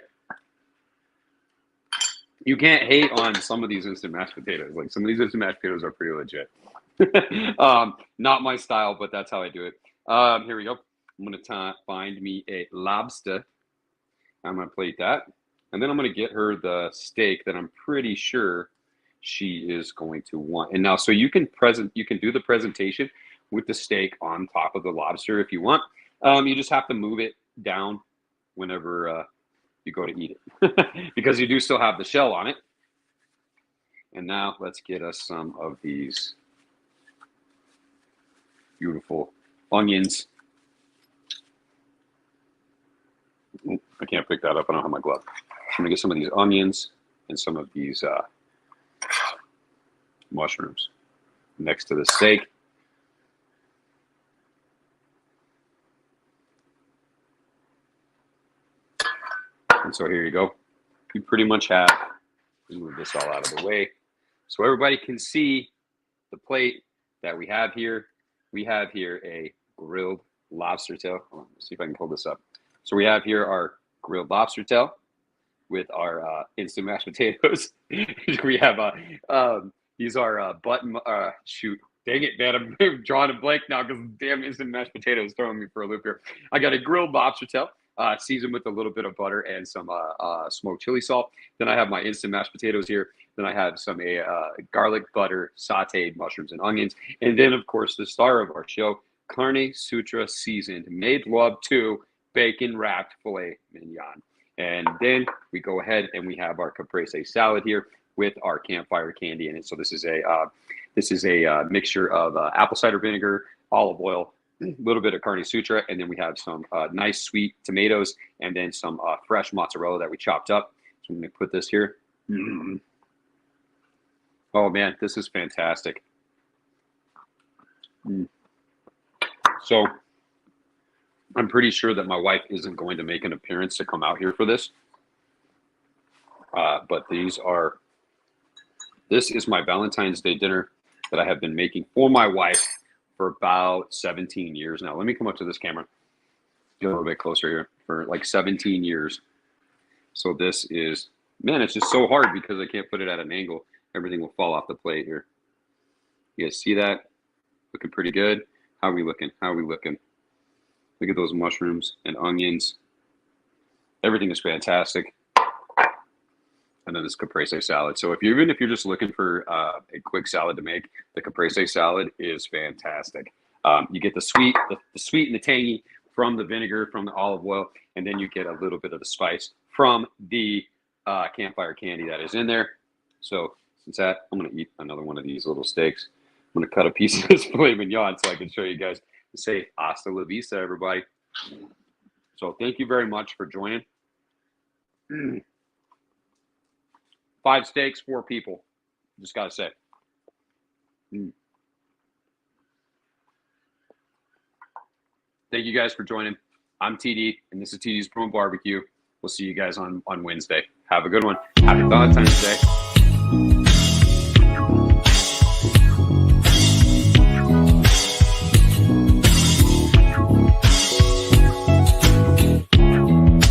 you can't hate on some of these instant mashed potatoes. Like some of these instant mashed potatoes are pretty legit. Not my style, but that's how I do it. Here we go. I'm going to find me a lobster. I'm going to plate that. And then I'm going to get her the steak that I'm pretty sure she is going to want. And now, so you can do the presentation with the steak on top of the lobster if you want. You just have to move it down whenever you go to eat it because you do still have the shell on it. And now let's get us some of these beautiful onions. I can't pick that up. I don't have my glove. I'm gonna get some of these onions and some of these mushrooms next to the steak. And so here you go. You pretty much have, let's move this all out of the way so everybody can see the plate that we have here. We have here a grilled lobster tail. Hold on, let's see if I can pull this up. So we have here our grilled lobster tail with our instant mashed potatoes. We have these are button shoot. Dang it, man! I'm drawing a blank now because damn instant mashed potatoes throwing me for a loop here. I got a grilled lobster tail, seasoned with a little bit of butter and some smoked chili salt. Then I have my instant mashed potatoes here. Then I have some garlic butter sautéed mushrooms and onions, and then of course the star of our show, Carne Sutra seasoned made love to bacon wrapped filet mignon. And then we go ahead and we have our caprese salad here with our campfire candy in it. So this is a mixture of apple cider vinegar, olive oil, a little bit of Carne Sutra, and then we have some nice sweet tomatoes and then some fresh mozzarella that we chopped up. So I'm going to put this here. Oh man, this is fantastic. So I'm pretty sure that my wife isn't going to make an appearance to come out here for this. But this is my Valentine's Day dinner that I have been making for my wife for about 17 years now. Let me come up to this camera. Get a little bit closer here. For like 17 years. So this is, man, it's just so hard because I can't put it at an angle. Everything will fall off the plate here. You guys see that? Looking pretty good. How are we looking? How are we looking? Look at those mushrooms and onions. Everything is fantastic. And then this caprese salad. So even if you're just looking for a quick salad to make, the caprese salad is fantastic. You get the sweet and the tangy from the vinegar, from the olive oil, and then you get a little bit of the spice from the campfire candy that is in there. So since that, I'm going to eat another one of these little steaks. I'm going to cut a piece of this filet mignon so I can show you guys. Say hasta la vista, everybody. So thank you very much for joining. 5 steaks, 4 people. Just gotta say. Thank you guys for joining. I'm TD, and this is TD's Pro Barbecue. We'll see you guys on Wednesday. Have a good one. Happy Valentine's Day.